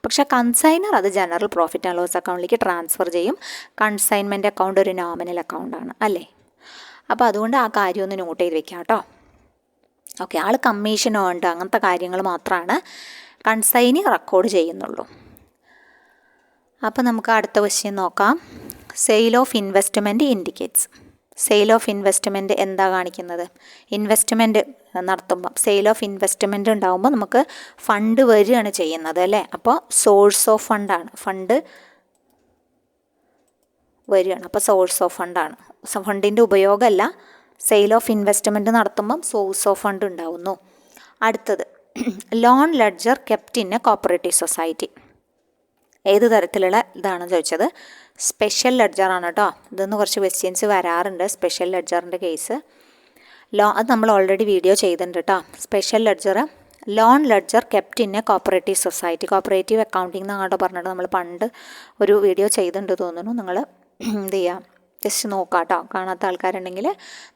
പക്ഷേ കൺസൈനർ അത് ജനറൽ പ്രോഫിറ്റ് ആൻഡ് ലോസ് അക്കൗണ്ടിലേക്ക് ട്രാൻസ്ഫർ ചെയ്യും. കൺസൈൻമെൻറ്റ് അക്കൗണ്ട് ഒരു നോമിനൽ അക്കൗണ്ടാണ്, അല്ലേ. അപ്പോൾ അതുകൊണ്ട് ആ കാര്യം ഒന്ന് നോട്ട് ചെയ്ത് വെക്കാം കേട്ടോ. ഓക്കെ, ആൾ കമ്മീഷനോ ഉണ്ട് അങ്ങനത്തെ കാര്യങ്ങൾ മാത്രമാണ് കൺസൈനി റെക്കോർഡ് ചെയ്യുന്നുള്ളൂ. അപ്പോൾ നമുക്ക് അടുത്ത ക്വസ്റ്റ്യൻ നോക്കാം. Sale of investment indicates. Sale of investment എന്താ കാണിക്കുന്നത്? ഇൻവെസ്റ്റ്മെൻറ്റ് നടത്തുമ്പോൾ സെയിൽ ഓഫ് ഇൻവെസ്റ്റ്മെൻറ്റ് ഉണ്ടാകുമ്പോൾ നമുക്ക് ഫണ്ട് വരികയാണ് ചെയ്യുന്നത് അല്ലേ. അപ്പോൾ സോഴ്സ് ഓഫ് ഫണ്ടാണ്, ഫണ്ട് വരികയാണ്, അപ്പോൾ സോഴ്സ് ഓഫ് ഫണ്ടാണ്. ഫണ്ടിൻ്റെ ഉപയോഗമല്ല, സെയിൽ ഓഫ് ഇൻവെസ്റ്റ്മെൻറ്റ് നടത്തുമ്പം സോഴ്സ് ഓഫ് ഫണ്ട് ഉണ്ടാവുന്നു. അടുത്തത് loan ledger kept in a cooperative society. ഏത് തരത്തിലുള്ള ഇതാണ് ചോദിച്ചത്? സ്പെഷ്യൽ ലെഡ്ജറാണ് കേട്ടോ. ഇതൊന്ന് കുറച്ച് ക്വസ്റ്റ്യൻസ് വരാറുണ്ട് സ്പെഷ്യൽ ലെഡ്ജറിൻ്റെ കേസ്. അത് നമ്മൾ ഓൾറെഡി വീഡിയോ ചെയ്തിട്ടുണ്ട് കേട്ടോ. Special ledger, loan ledger kept in a cooperative society. Cooperative accounting എന്നങ്ങോട്ട് പറഞ്ഞിട്ട് നമ്മൾ പണ്ട് ഒരു വീഡിയോ ചെയ്തിട്ടുണ്ട് തോന്നുന്നു. നിങ്ങൾ എന്ത് ചെയ്യുക, ജസ്റ്റ് നോക്കാം കേട്ടോ. കാണാത്ത ആൾക്കാരുണ്ടെങ്കിൽ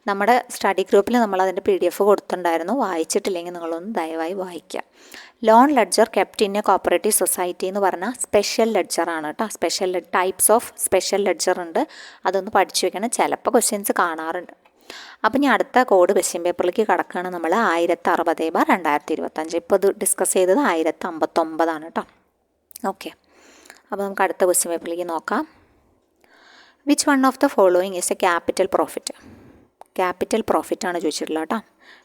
നമ്മുടെ സ്റ്റഡി ഗ്രൂപ്പിൽ നമ്മൾ അതിൻ്റെ PDF കൊടുത്തിട്ടുണ്ടായിരുന്നു. വായിച്ചിട്ടില്ലെങ്കിൽ നിങ്ങളൊന്ന് ദയവായി വായിക്കുക. Loan ledger kept in a cooperative society എന്ന് പറഞ്ഞാൽ സ്പെഷ്യൽ ലെഡ്ജറാണ് കേട്ടോ. Special types of special ledger ഉണ്ട്, അതൊന്ന് പഠിച്ചു വെക്കണം. ചിലപ്പോൾ ക്വസ്റ്റ്യൻസ് കാണാറുണ്ട്. അപ്പം ഞാൻ അടുത്ത കോഡ് ക്വസ്റ്റ്യൻ പേപ്പറിലേക്ക് കടക്കുകയാണ്. നമ്മൾ 1060/2025. ഇപ്പോൾ ഇത് ഡിസ്കസ് ചെയ്തത് 1059 കേട്ടോ. ഓക്കെ, അപ്പോൾ നമുക്ക് അടുത്ത ക്വസ്റ്റ്യൻ പേപ്പറിലേക്ക് നോക്കാം. Which one of the following is a capital profit? Capital profit ആണ് ചോദിച്ചിട്ടുള്ളത് കേട്ടോ.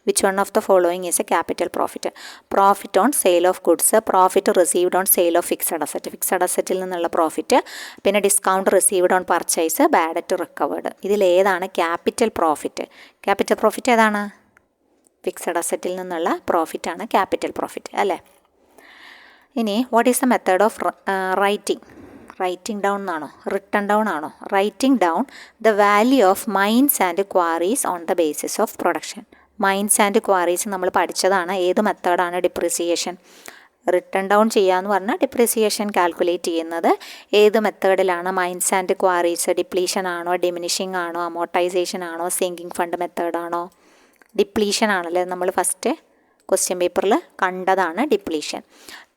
Which one of the following is a capital profit? Profit on sale of goods, profit received on sale of fixed asset, fixed അസറ്റിൽ നിന്നുള്ള profit, പിന്നെ discount received on purchase, bad debt recovered. ഇതിലേതാണ് capital profit? Capital profit ഏതാണ്? Fixed അസറ്റിൽ നിന്നുള്ള പ്രോഫിറ്റാണ് capital profit അല്ലേ. ഇനി what is the method of writing down എന്നാണോ റിട്ടൺ ഡൗൺ ആണോ? Writing down the value of mines and quarries on the basis of production. Mines and quarries നമ്മൾ പഠിച്ചതാണ്. ഏത് മെത്തേഡാണ്? ഡിപ്രിസിയേഷൻ. റിട്ടൺ ഡൗൺ ചെയ്യാന്ന് പറഞ്ഞാൽ ഡിപ്രിസിയേഷൻ കാൽക്കുലേറ്റ് ചെയ്യുന്നത് ഏത് മെത്തേഡിലാണ്? മൈൻസ് ആൻഡ് ക്വാറീസ് ഡിപ്ലീഷൻ ആണോ, ഡിമിനിഷിംഗ് ആണോ, അമോർട്ടൈസേഷൻ ആണോ, സിങ്കിങ് ഫണ്ട് മെത്തേഡാണോ? ഡിപ്ലീഷൻ ആണല്ലേ നമ്മൾ ഫസ്റ്റ് ക്വസ്റ്റ്യൻ പേപ്പറിൽ കണ്ടതാണ് depletion.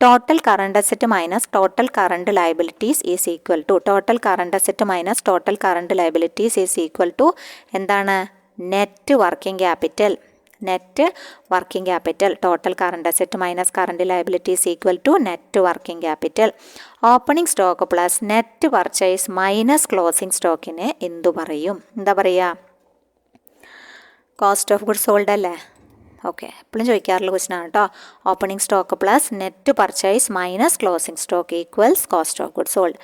Total current asset minus total current liabilities is equal to, total current asset minus total current liabilities is equal to എന്താണ്? Net working capital. Net working capital. Total current asset minus current liabilities equal to net working capital. Opening stock plus net purchase minus closing സ്റ്റോക്കിന് എന്തു പറയും? എന്താ പറയുക? Cost of goods sold അല്ലേ. Okay, എപ്പോഴും ചോദിക്കാറുള്ള question ആണ് കേട്ടോ. Opening stock plus net purchase minus closing stock equals cost of goods sold.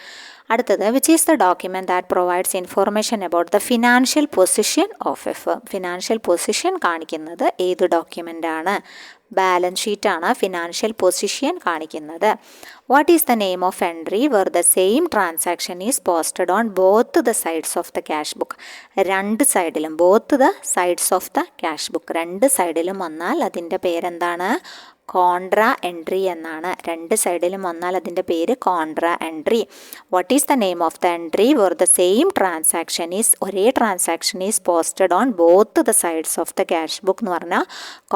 അടുത്തത് which is the document that provides information about the financial position of a firm? Financial position കാണിക്കുന്നത് ഏത് ഡോക്യുമെൻ്റാണ്? Balance ഷീറ്റാണ് financial position കാണിക്കുന്നത്. What is the name of entry where the same transaction is posted on both the sides of the cash book? രണ്ട് സൈഡിലും, both the sides of the cash book, രണ്ട് സൈഡിലും വന്നാൽ അതിൻ്റെ പേരെന്താണ്? കോൺട്രാ എൻട്രി എന്നാണ്. രണ്ട് സൈഡിലും വന്നാൽ അതിൻ്റെ പേര് contra entry. What is the name of the entry where the same transaction is, ഒരേ transaction is posted on both the sides of the cash book എന്ന് പറഞ്ഞാൽ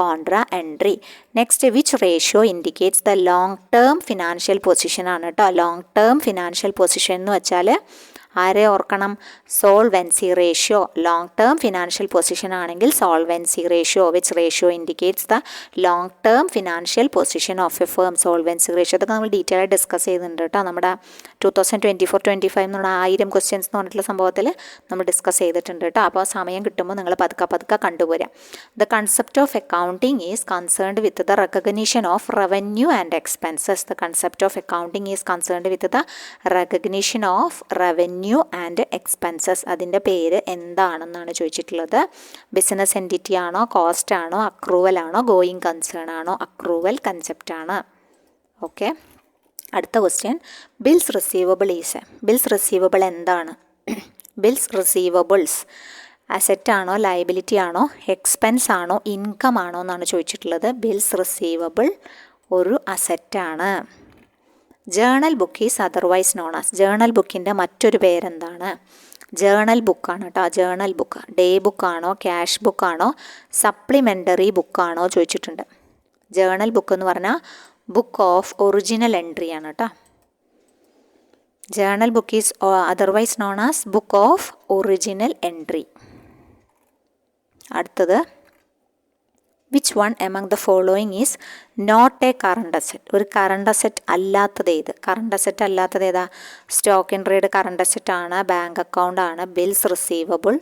contra entry. Next which ratio indicates the long term financial position ആണ് കേട്ടോ. Long term financial position എന്ന് വെച്ചാൽ ആരെ ഓർക്കണം? Solvency ratio. Long term financial position ആണെങ്കിൽ solvency ratio. Which ratio indicates the long term financial position of a firm? Solvency ratio. അതൊക്കെ നമ്മൾ detail ആയി ഡിസ്കസ് ചെയ്തിട്ടുണ്ട് കേട്ടോ. നമ്മുടെ 2024-25 എന്നുള്ള 1000 ക്വസ്റ്റ്യൻസ് എന്ന് പറഞ്ഞിട്ടുള്ള സംഭവത്തിൽ നമ്മൾ ഡിസ്കസ് ചെയ്തിട്ടുണ്ട് കേട്ടോ. അപ്പോൾ സമയം കിട്ടുമ്പോൾ നിങ്ങൾ പതുക്കെ കണ്ടുപോരാം. The concept of accounting is concerned with the recognition of revenue and expenses. The concept of accounting is concerned with the recognition of revenue and expenses. അതിൻ്റെ പേര് എന്താണെന്നാണ് ചോദിച്ചിട്ടുള്ളത്. ബിസിനസ് എൻറ്റിറ്റി ആണോ, കോസ്റ്റ് ആണോ, അക്രൂവൽ ആണോ, ഗോയിങ് കൺസേൺ ആണോ? Accrual concept ആണ്. Okay, അടുത്ത question. Bills receivable is. Bills receivable എന്താണ്? ബിൽസ് റിസീവബിൾസ് അസറ്റ് ആണോ, ലയബിലിറ്റി ആണോ, എക്സ്പെൻസ് ആണോ, ഇൻകം ആണോ എന്നാണ് ചോദിച്ചിട്ടുള്ളത്. ബിൽസ് റിസീവബിൾ ഒരു അസറ്റാണ്. Journal book is otherwise known as. Journal ബുക്കിൻ്റെ മറ്റൊരു പേരെന്താണ്? ജേണൽ ബുക്കാണ് കേട്ടോ. ജേണൽ ബുക്ക് ഡേ ബുക്കാണോ, ക്യാഷ് ബുക്കാണോ, സപ്ലിമെൻ്ററി ബുക്കാണോ ചോദിച്ചിട്ടുണ്ട്. ജേണൽ ബുക്ക് എന്ന് പറഞ്ഞാൽ ബുക്ക് ഓഫ് ഒറിജിനൽ എൻട്രി ആണ് കേട്ടോ. Journal book is otherwise known as book of original entry. അടുത്തത് which one among the following is not a current asset? ഒരു കറണ്ട് അസെറ്റ് അല്ലാത്തത് ഏത്? കറണ്ട് അസെറ്റ് അല്ലാത്തത് ഏതാ? Stock in trade current asset ആണ്, bank account ആണ്, bills receivable,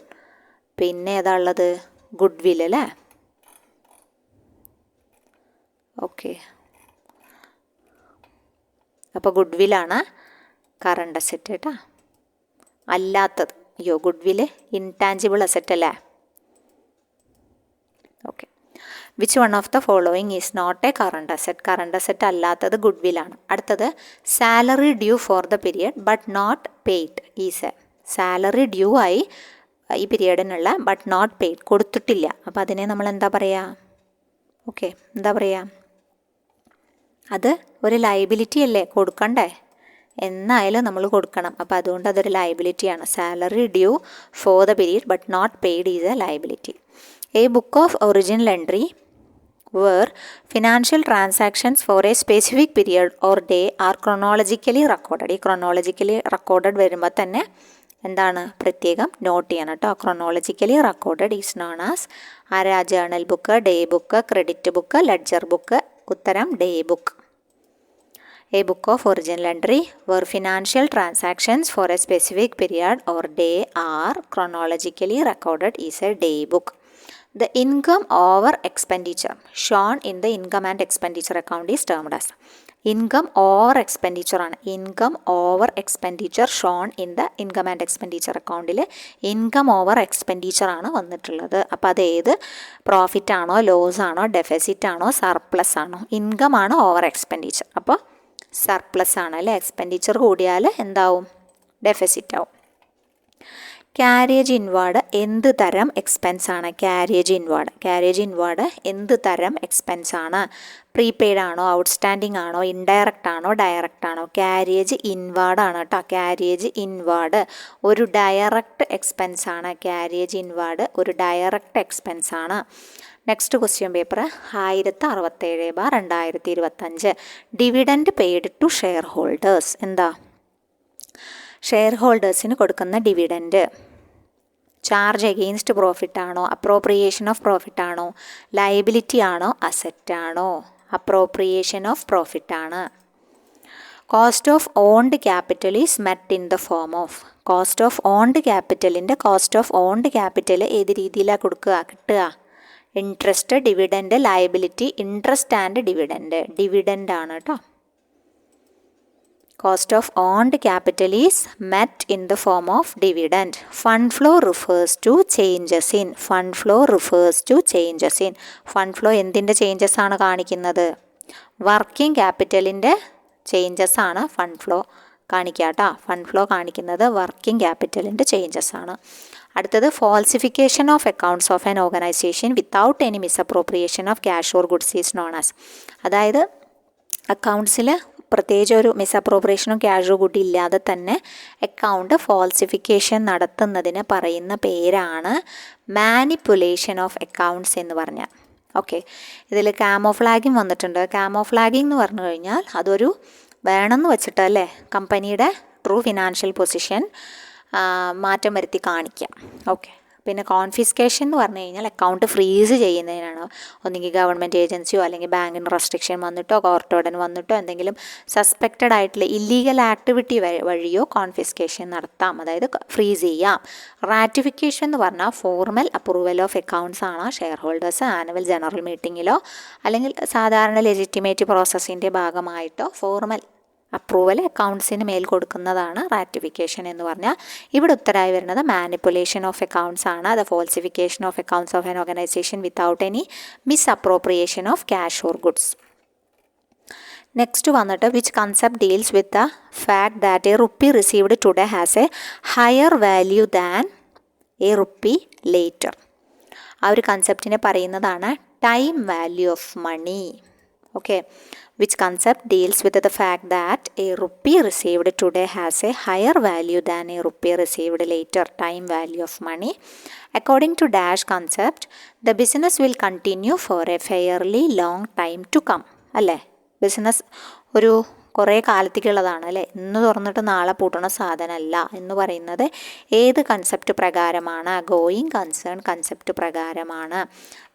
പിന്നെ ഏതാ ഉള്ളത്? ഗുഡ് വിൽ അല്ലേ? ഓക്കെ, അപ്പോൾ ഗുഡ് വില്ലാണ് കറണ്ട് അസെറ്റ് കേട്ടോ. അല്ലാത്തത്, ഗുഡ് വില് ഇൻടാഞ്ചിബിൾ അസെറ്റ് അല്ലേ? Okay, which one of the following is not a current asset? Current asset അല്ലാത്തത് ഗുഡ് വില്ലാണ്. അടുത്തത് salary due for the period but not paid is a. Salary due ആയി ഈ പീരിയഡിനുള്ള but not paid, കൊടുത്തിട്ടില്ല. അപ്പോൾ അതിനെ നമ്മൾ എന്താ പറയുക? ഓക്കെ, എന്താ പറയുക? അത് ഒരു ലയബിലിറ്റി അല്ലേ, കൊടുക്കണ്ടേ? എന്നായാലും നമ്മൾ കൊടുക്കണം. അപ്പോൾ അതുകൊണ്ട് അതൊരു ലയബിലിറ്റിയാണ്. Salary due for the period but not paid is a liability. A book of original entry where financial transactions for a specific period or day are chronologically recorded. ഈ ക്രൊണോളജിക്കലി റെക്കോർഡഡ് വരുമ്പോൾ തന്നെ എന്താണ് പ്രത്യേകം നോട്ട് ചെയ്യണം കേട്ടോ. Chronologically recorded is known as ആരാ? Journal book, day book, credit book, ledger book. ഉത്തരം day book. A book of original entry where financial transactions for a specific period or day are chronologically recorded is a day book. The income over expenditure shown in the income and expenditure account is termed as. Income over expenditure ആണ്. Income over expenditure shown in the income and expenditure account. Income over expenditure ആണ് വന്നിട്ടുള്ളത്. അപ്പോൾ അത് ഏത് profit ആണോ, loss ആണോ, deficit ആണോ, surplus ആണോ? ഇൻകം ആണ് ഓവർ എക്സ്പെൻഡിച്ചർ. അപ്പോൾ സർപ്ലസ് ആണ് അല്ലേ? എക്സ്പെൻഡിച്ചർ കൂടിയാൽ എന്താവും? ഡെഫിസിറ്റ് ആവും. ക്യാരേജ് ഇൻവാർഡ് എന്ത് തരം എക്സ്പെൻസ് ആണ്? ക്യാരേജ് ഇൻവാർഡ് എന്ത് തരം എക്സ്പെൻസ് ആണ്? പ്രീപെയ്ഡ് ആണോ, ഔട്ട്സ്റ്റാൻഡിങ് ആണോ, ഇൻഡയറക്റ്റ് ആണോ, ഡയറക്റ്റ് ആണോ? ക്യാരേജ് ഇൻവാർഡ് ആണ് കേട്ടോ. ക്യാരേജ് ഇൻവാർഡ് ഒരു ഡയറക്റ്റ് എക്സ്പെൻസ് ആണ്. ക്യാരേജ് ഇൻവാർഡ് ഒരു ഡയറക്റ്റ് എക്സ്പെൻസ് ആണ്. Next question paper 1067/2025. Dividend paid to share holders. എന്താ? ഷെയർ ഹോൾഡേഴ്സിന് കൊടുക്കുന്ന ഡിവിഡൻഡ് ചാർജ് എഗെയിൻസ്റ്റ് പ്രോഫിറ്റ് ആണോ, അപ്രോപ്രിയേഷൻ ഓഫ് പ്രോഫിറ്റ് ആണോ, ലയബിലിറ്റി ആണോ, അസെറ്റ് ആണോ? അപ്രോപ്രിയേഷൻ ഓഫ് പ്രോഫിറ്റ് ആണ്. Cost of owned capital is met in the form of. Cost of owned ക്യാപിറ്റലിൻ്റെ cost of owned capital ഏത് രീതിയിലാണ് കിട്ടുക? Interest, dividend, liability. Interest and dividend. Dividend ആണ് കേട്ടോ. Cost of owned capital is met in the form of dividend. Fund flow refers to changes in. Fund flow refers to changes in. Fund flow എന്തിൻ്റെ changes ആണ് കാണിക്കുന്നത്? Working ക്യാപിറ്റലിൻ്റെ changes ആണ് fund flow കാണിക്കുക കേട്ടോ. Fund flow കാണിക്കുന്നത് working ക്യാപിറ്റലിൻ്റെ changes ആണ്. അടുത്തത് falsification of accounts of an organisation without any misappropriation of cash or goods is known as. അതായത് അക്കൗണ്ട്സിൽ പ്രത്യേകിച്ച് ഒരു മിസ്അപ്രോപ്രിയേഷനോ ക്യാഷോ കൂട്ടി ഇല്ലാതെ തന്നെ അക്കൗണ്ട് ഫാൾസിഫിക്കേഷൻ നടത്തുന്നതിന് പറയുന്ന പേരാണ് മാനിപ്പുലേഷൻ ഓഫ് അക്കൗണ്ട്സ് എന്ന് പറഞ്ഞാൽ. ഓക്കെ, ഇതിൽ കാമോഫ്ലാഗിങ് വന്നിട്ടുണ്ട്. കാമോഫ്ലാഗിങ് എന്ന് പറഞ്ഞു കഴിഞ്ഞാൽ അതൊരു വേണമെന്ന് വെച്ചിട്ടല്ലേ കമ്പനിയുടെ ട്രൂ ഫിനാൻഷ്യൽ പൊസിഷൻ മാറ്റം വരുത്തി കാണിക്കാം. ഓക്കെ, പിന്നെ കോൺഫിസ്കേഷൻ എന്ന് പറഞ്ഞു കഴിഞ്ഞാൽ അക്കൗണ്ട് ഫ്രീസ് ചെയ്യുന്നതിനാണ്. ഒന്നുകിൽ ഗവൺമെൻറ് ഏജൻസിയോ അല്ലെങ്കിൽ ബാങ്കിന് റെസ്ട്രിക്ഷൻ വന്നിട്ടോ കോർട്ട് ഓർഡർ വന്നിട്ടോ എന്തെങ്കിലും സസ്പെക്റ്റഡ് ആയിട്ടുള്ള ഇല്ലീഗൽ ആക്ടിവിറ്റി വഴിയോ കോൺഫിസ്കേഷൻ നടത്താം, അതായത് ഫ്രീസ് ചെയ്യാം. റാറ്റിഫിക്കേഷൻ എന്ന് പറഞ്ഞാൽ ഫോർമൽ അപ്രൂവൽ ഓഫ് അക്കൗണ്ട്സ് ആണ്. ഷെയർ ഹോൾഡേഴ്സ് ആനുവൽ ജനറൽ മീറ്റിങ്ങിലോ അല്ലെങ്കിൽ സാധാരണ ലെജിറ്റിമേറ്റ് പ്രോസസ്സിൻ്റെ ഭാഗമായിട്ടോ ഫോർമൽ അപ്രൂവൽ അക്കൗണ്ട്സിന് മേൽ കൊടുക്കുന്നതാണ് റാറ്റിഫിക്കേഷൻ എന്ന് പറഞ്ഞാൽ. ഇവിടെ ഉത്തരമായി വരുന്നത് മാനിപ്പുലേഷൻ ഓഫ് അക്കൗണ്ട്സ് ആണ്. അത് falsification of accounts of an organisation without any misappropriation of cash or goods. Next വന്നിട്ട് which concept deals with the fact that a rupee received today has a higher value than a rupee later. ആ ഒരു കൺസെപ്റ്റിനെ പറയുന്നതാണ് time value of money. Okay, which concept deals with the fact that a rupee received today has a higher value than a rupee received later, time value of money. According to dash concept, the business will continue for a fairly long time to come. അല്ലേ, business ഒരു കുറേ കാലത്തേക്കുള്ളതാണ് അല്ലേ. ഇന്ന് തുറന്നിട്ട് നാളെ പൂട്ടണ സാധനമല്ല എന്ന് പറയുന്നത് ഏത് കൺസെപ്റ്റ് പ്രകാരമാണ്? ഗോയിങ് കൺസേൺ കൺസെപ്റ്റ് പ്രകാരമാണ്.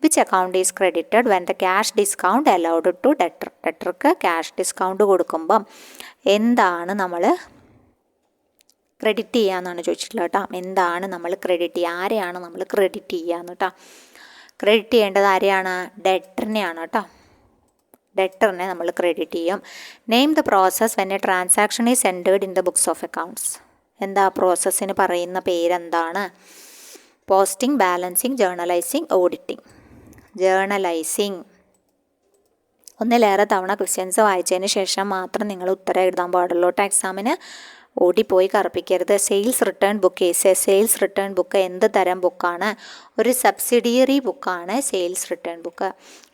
Which account is credited when the cash discount allowed to debtor. ഡെറ്റർക്ക് ക്യാഷ് ഡിസ്കൗണ്ട് കൊടുക്കുമ്പം എന്താണ് നമ്മൾ ക്രെഡിറ്റ് ചെയ്യാന്നാണ് ചോദിച്ചിട്ടുള്ളത് കേട്ടോ. എന്താണ് നമ്മൾ ക്രെഡിറ്റ് ചെയ്യുക, ആരെയാണ് നമ്മൾ ക്രെഡിറ്റ് ചെയ്യാന്ന് കേട്ടോ. ക്രെഡിറ്റ് ചെയ്യേണ്ടത് ആരെയാണ്? ഡെറ്ററിനെയാണ് കേട്ടോ. ഡെറ്ററിനെ നമ്മൾ ക്രെഡിറ്റ് ചെയ്യും. Name the process when a transaction is entered in the books of accounts. എന്താ പ്രോസസ്സിന് പറയുന്ന പേരെന്താണ്? Posting, balancing, journalising, auditing. Journalising. ഒന്നിലേറെ തവണ ക്വസ്റ്റ്യൻസ് വായിച്ചതിന് ശേഷം മാത്രം നിങ്ങൾ ഉത്തരം എഴുതാൻ പാടുള്ളൂ കേട്ടോ. എക്സാമിന് ഓടിപ്പോയി കറുപ്പിക്കരുത്. Sales return book is. Sales return book എന്ത് തരം ബുക്കാണ്? ഒരു സബ്സിഡിയറി ബുക്കാണ് sales return book.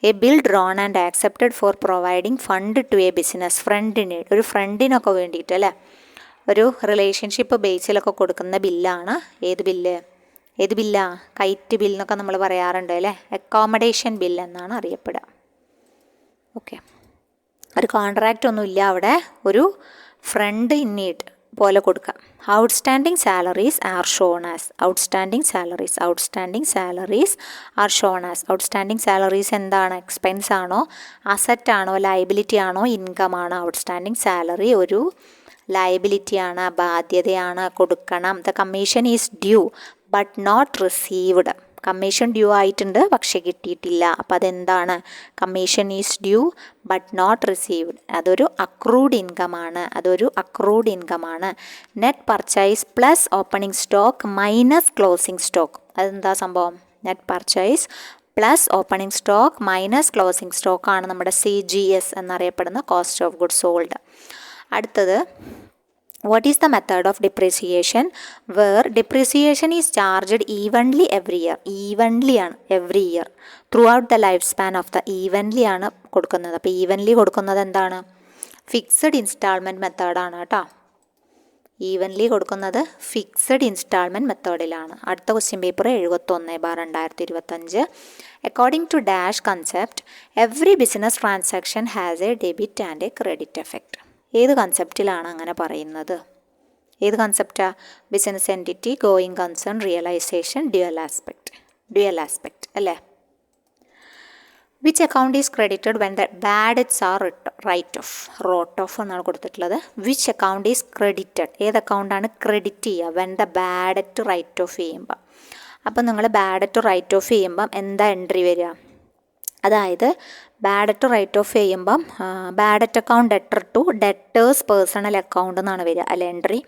A bill drawn and accepted for providing fund to a business. ഫ്രണ്ടിന്, ഒരു ഫ്രണ്ടിനൊക്കെ വേണ്ടിയിട്ട് അല്ലേ, ഒരു റിലേഷൻഷിപ്പ് ബേസിലൊക്കെ കൊടുക്കുന്ന ബില്ലാണ്. ഏത് ബില്ല്? ഏത് ബില്ലാ? കൈറ്റ് ബിൽ എന്നൊക്കെ നമ്മൾ പറയാറുണ്ട് അല്ലേ. അക്കോമഡേഷൻ ബിൽ എന്നാണ് അറിയപ്പെടുക. ഓക്കെ, ഒരു കോൺട്രാക്റ്റ് ഒന്നുമില്ല അവിടെ, ഒരു ഫ്രണ്ട് ഇൻ നീഡ് പോലെ കൊടുക്കാം. Outstanding salaries are shown as. Outstanding salaries. Outstanding salaries are shown as. Outstanding salaries എന്താണ്? എക്സ്പെൻസ് ആണോ, അസറ്റ് ആണോ, ലയബിലിറ്റി ആണോ, ഇൻകം ആണോ? ഔട്ട്സ്റ്റാൻഡിങ് സാലറി ഒരു ലയബിലിറ്റിയാണ്, ബാധ്യതയാണ്, കൊടുക്കണം. The commission is due but not received. Commission due ആയിട്ടുണ്ട് പക്ഷെ കിട്ടിയിട്ടില്ല. അപ്പം അതെന്താണ്? Commission is due but not received. അതൊരു അക്രൂഡ് ഇൻകമാണ്. അതൊരു അക്രൂഡ് ഇൻകമാണ്. Net purchase plus opening stock minus closing stock. അതെന്താ സംഭവം? Net purchase plus opening stock minus closing സ്റ്റോക്കാണ് നമ്മുടെ CGS എന്നറിയപ്പെടുന്ന കോസ്റ്റ് ഓഫ് ഗുഡ്സ് സോൾഡ്. അടുത്തത്, what is the method of depreciation where depreciation is charged evenly every year? evenly ആണ്, every year throughout the lifespan of the. evenly ആണ് കൊടുക്കുന്നത്. അപ്പോൾ evenly കൊടുക്കുന്നത് എന്താണ്? ഫിക്സഡ് ഇൻസ്റ്റാൾമെൻറ്റ് മെത്തേഡാണ് കേട്ടോ. ഈവൻലി കൊടുക്കുന്നത് ഫിക്സഡ് ഇൻസ്റ്റാൾമെൻറ്റ് മെത്തേഡിലാണ്. അടുത്ത question paper 71/2025. According to dash concept every business transaction has a debit and a credit effect. ഏത് കൺസെപ്റ്റിലാണ് അങ്ങനെ പറയുന്നത്? ഏത് കൺസെപ്റ്റാ? Business entity, going concern, realisation, dual aspect. Dual aspect അല്ലേ. Which account is credited when the bad debts are write off. Wrote off എന്നാണ് കൊടുത്തിട്ടുള്ളത്. Which account is credited. ഏത് അക്കൗണ്ടാണ് ക്രെഡിറ്റ് ചെയ്യുക? When the bad debt write off ചെയ്യുമ്പോൾ. അപ്പം നിങ്ങൾ bad debt write off ചെയ്യുമ്പം എന്താ എൻട്രി വരിക? അതായത് ബാഡ് ഡെറ്റ് റൈറ്റ് ഓഫ് ചെയ്യുമ്പം bad debt account debtor to debtors personal account എന്നാണ് വരിക അല്ല എൻട്രി.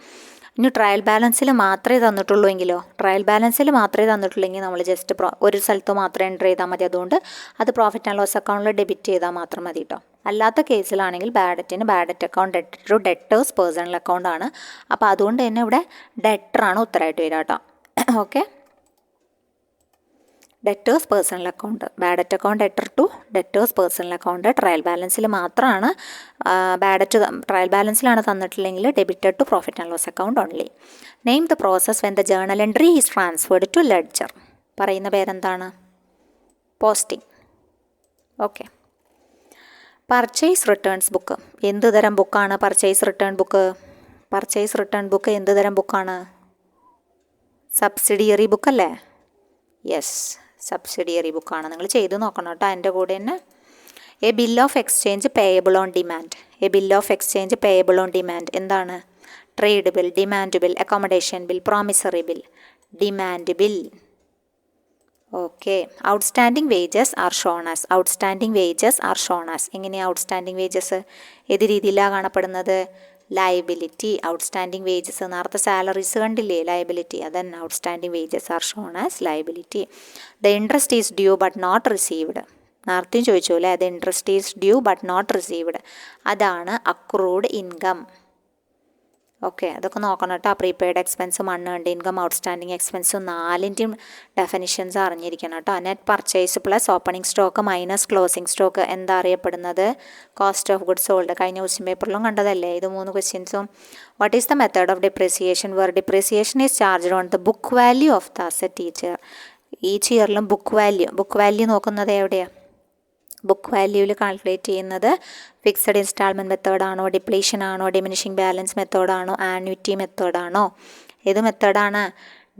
ഇനി ട്രയൽ ബാലൻസിൽ മാത്രമേ തന്നിട്ടുള്ളൂ എങ്കിലോ? ട്രയൽ ബാലൻസിൽ മാത്രമേ തന്നിട്ടുള്ളെങ്കിൽ നമ്മൾ ജസ്റ്റ് ഒരു സ്ഥലത്ത് മാത്രമേ എൻട്രി ചെയ്താൽ മതി. അതുകൊണ്ട് അത് പ്രോഫിറ്റ് ആൻഡ് ലോസ് അക്കൗണ്ടിൽ ഡെബിറ്റ് ചെയ്താൽ മാത്രം മതി കേട്ടോ. അല്ലാത്ത കേസിലാണെങ്കിൽ ബാഡ് ഡെറ്റിന് bad debt account debtor to debtors personal account ആണ്. അപ്പോൾ അതുകൊണ്ട് തന്നെ ഇവിടെ ഡെറ്ററാണ് ഉത്തരമായിട്ട് വരിക കേട്ടോ. Okay, debtors personal account, bad debt account debtor to debtors personal account. Trial ബാലൻസിൽ മാത്രമാണ് ബാഡ് ഡെറ്റ് ട്രയൽ ബാലൻസിലാണ് തന്നിട്ടില്ലെങ്കിൽ debited to profit and loss account only. Name the process when the journal entry is transferred to ledger. പറയുന്ന പേരെന്താണ്? Posting. Okay, purchase returns book. എന്ത് തരം ബുക്കാണ് purchase return book? Purchase return book എന്ത് തരം ബുക്കാണ്? സബ്സിഡിയറി ബുക്കല്ലേ? യെസ്, സബ്സിഡിയറി ബുക്കാണ്. നിങ്ങൾ ചെയ്ത് നോക്കണം കേട്ടോ എൻ്റെ കൂടെ തന്നെ. A bill of exchange payable on demand. A bill of exchange payable on demand എന്താണ്? Trade bill, demand bill, accommodation bill, promissory bill. Demand bill. Okay, outstanding wages are shown as. Outstanding wages are shown as. എങ്ങനെയാണ് outstanding wages? ഏത് രീതിയിലാണ് കാണപ്പെടുന്നത്? Liability. Outstanding wages നേരത്തെ salaries കണ്ടില്ലേ? Liability. അതന്നെ outstanding wages are shown as liability. The interest is due but not received. നേരത്തെയും ചോദിച്ചു അല്ലേ, the interest is due but not received. അതാണ് അക്രൂഡ് ഇൻകം. ഓക്കെ, അതൊക്കെ നോക്കണം കേട്ടോ. പ്രീപെയ്ഡ് എക്സ്പെൻസും അൺഏൺഡ് ഇൻകം, ഔട്ട്സ്റ്റാൻഡിങ് എക്സ്പെൻസും നാലിൻ്റെയും ഡെഫിനിഷൻസ് അറിഞ്ഞിരിക്കണം കേട്ടോ. Net purchase plus opening stock minus closing stock എന്താ അറിയപ്പെടുന്നത്? Cost of goods sold. കഴിഞ്ഞ ക്വസ്റ്റ്യൻ പേപ്പറിലും കണ്ടതല്ലേ ഇത് 3 ക്വസ്റ്റ്യൻസും. What is the method of depreciation where depreciation is charged on the book value of the asset each year. Each ഇയറിലും book value നോക്കുന്നത് എവിടെയാണ്? ബുക്ക് വാല്യൂവിൽ കാൽക്കുലേറ്റ് ചെയ്യുന്നത് ഫിക്സഡ് ഇൻസ്റ്റാൾമെൻറ്റ് മെത്തേഡാണോ, ഡിപ്ലീഷൻ ആണോ, ഡിമിനിഷിങ് ബാലൻസ് മെത്തേഡാണോ, ആന്വിറ്റി മെത്തേഡാണോ? ഏത് മെത്തേഡാണ്?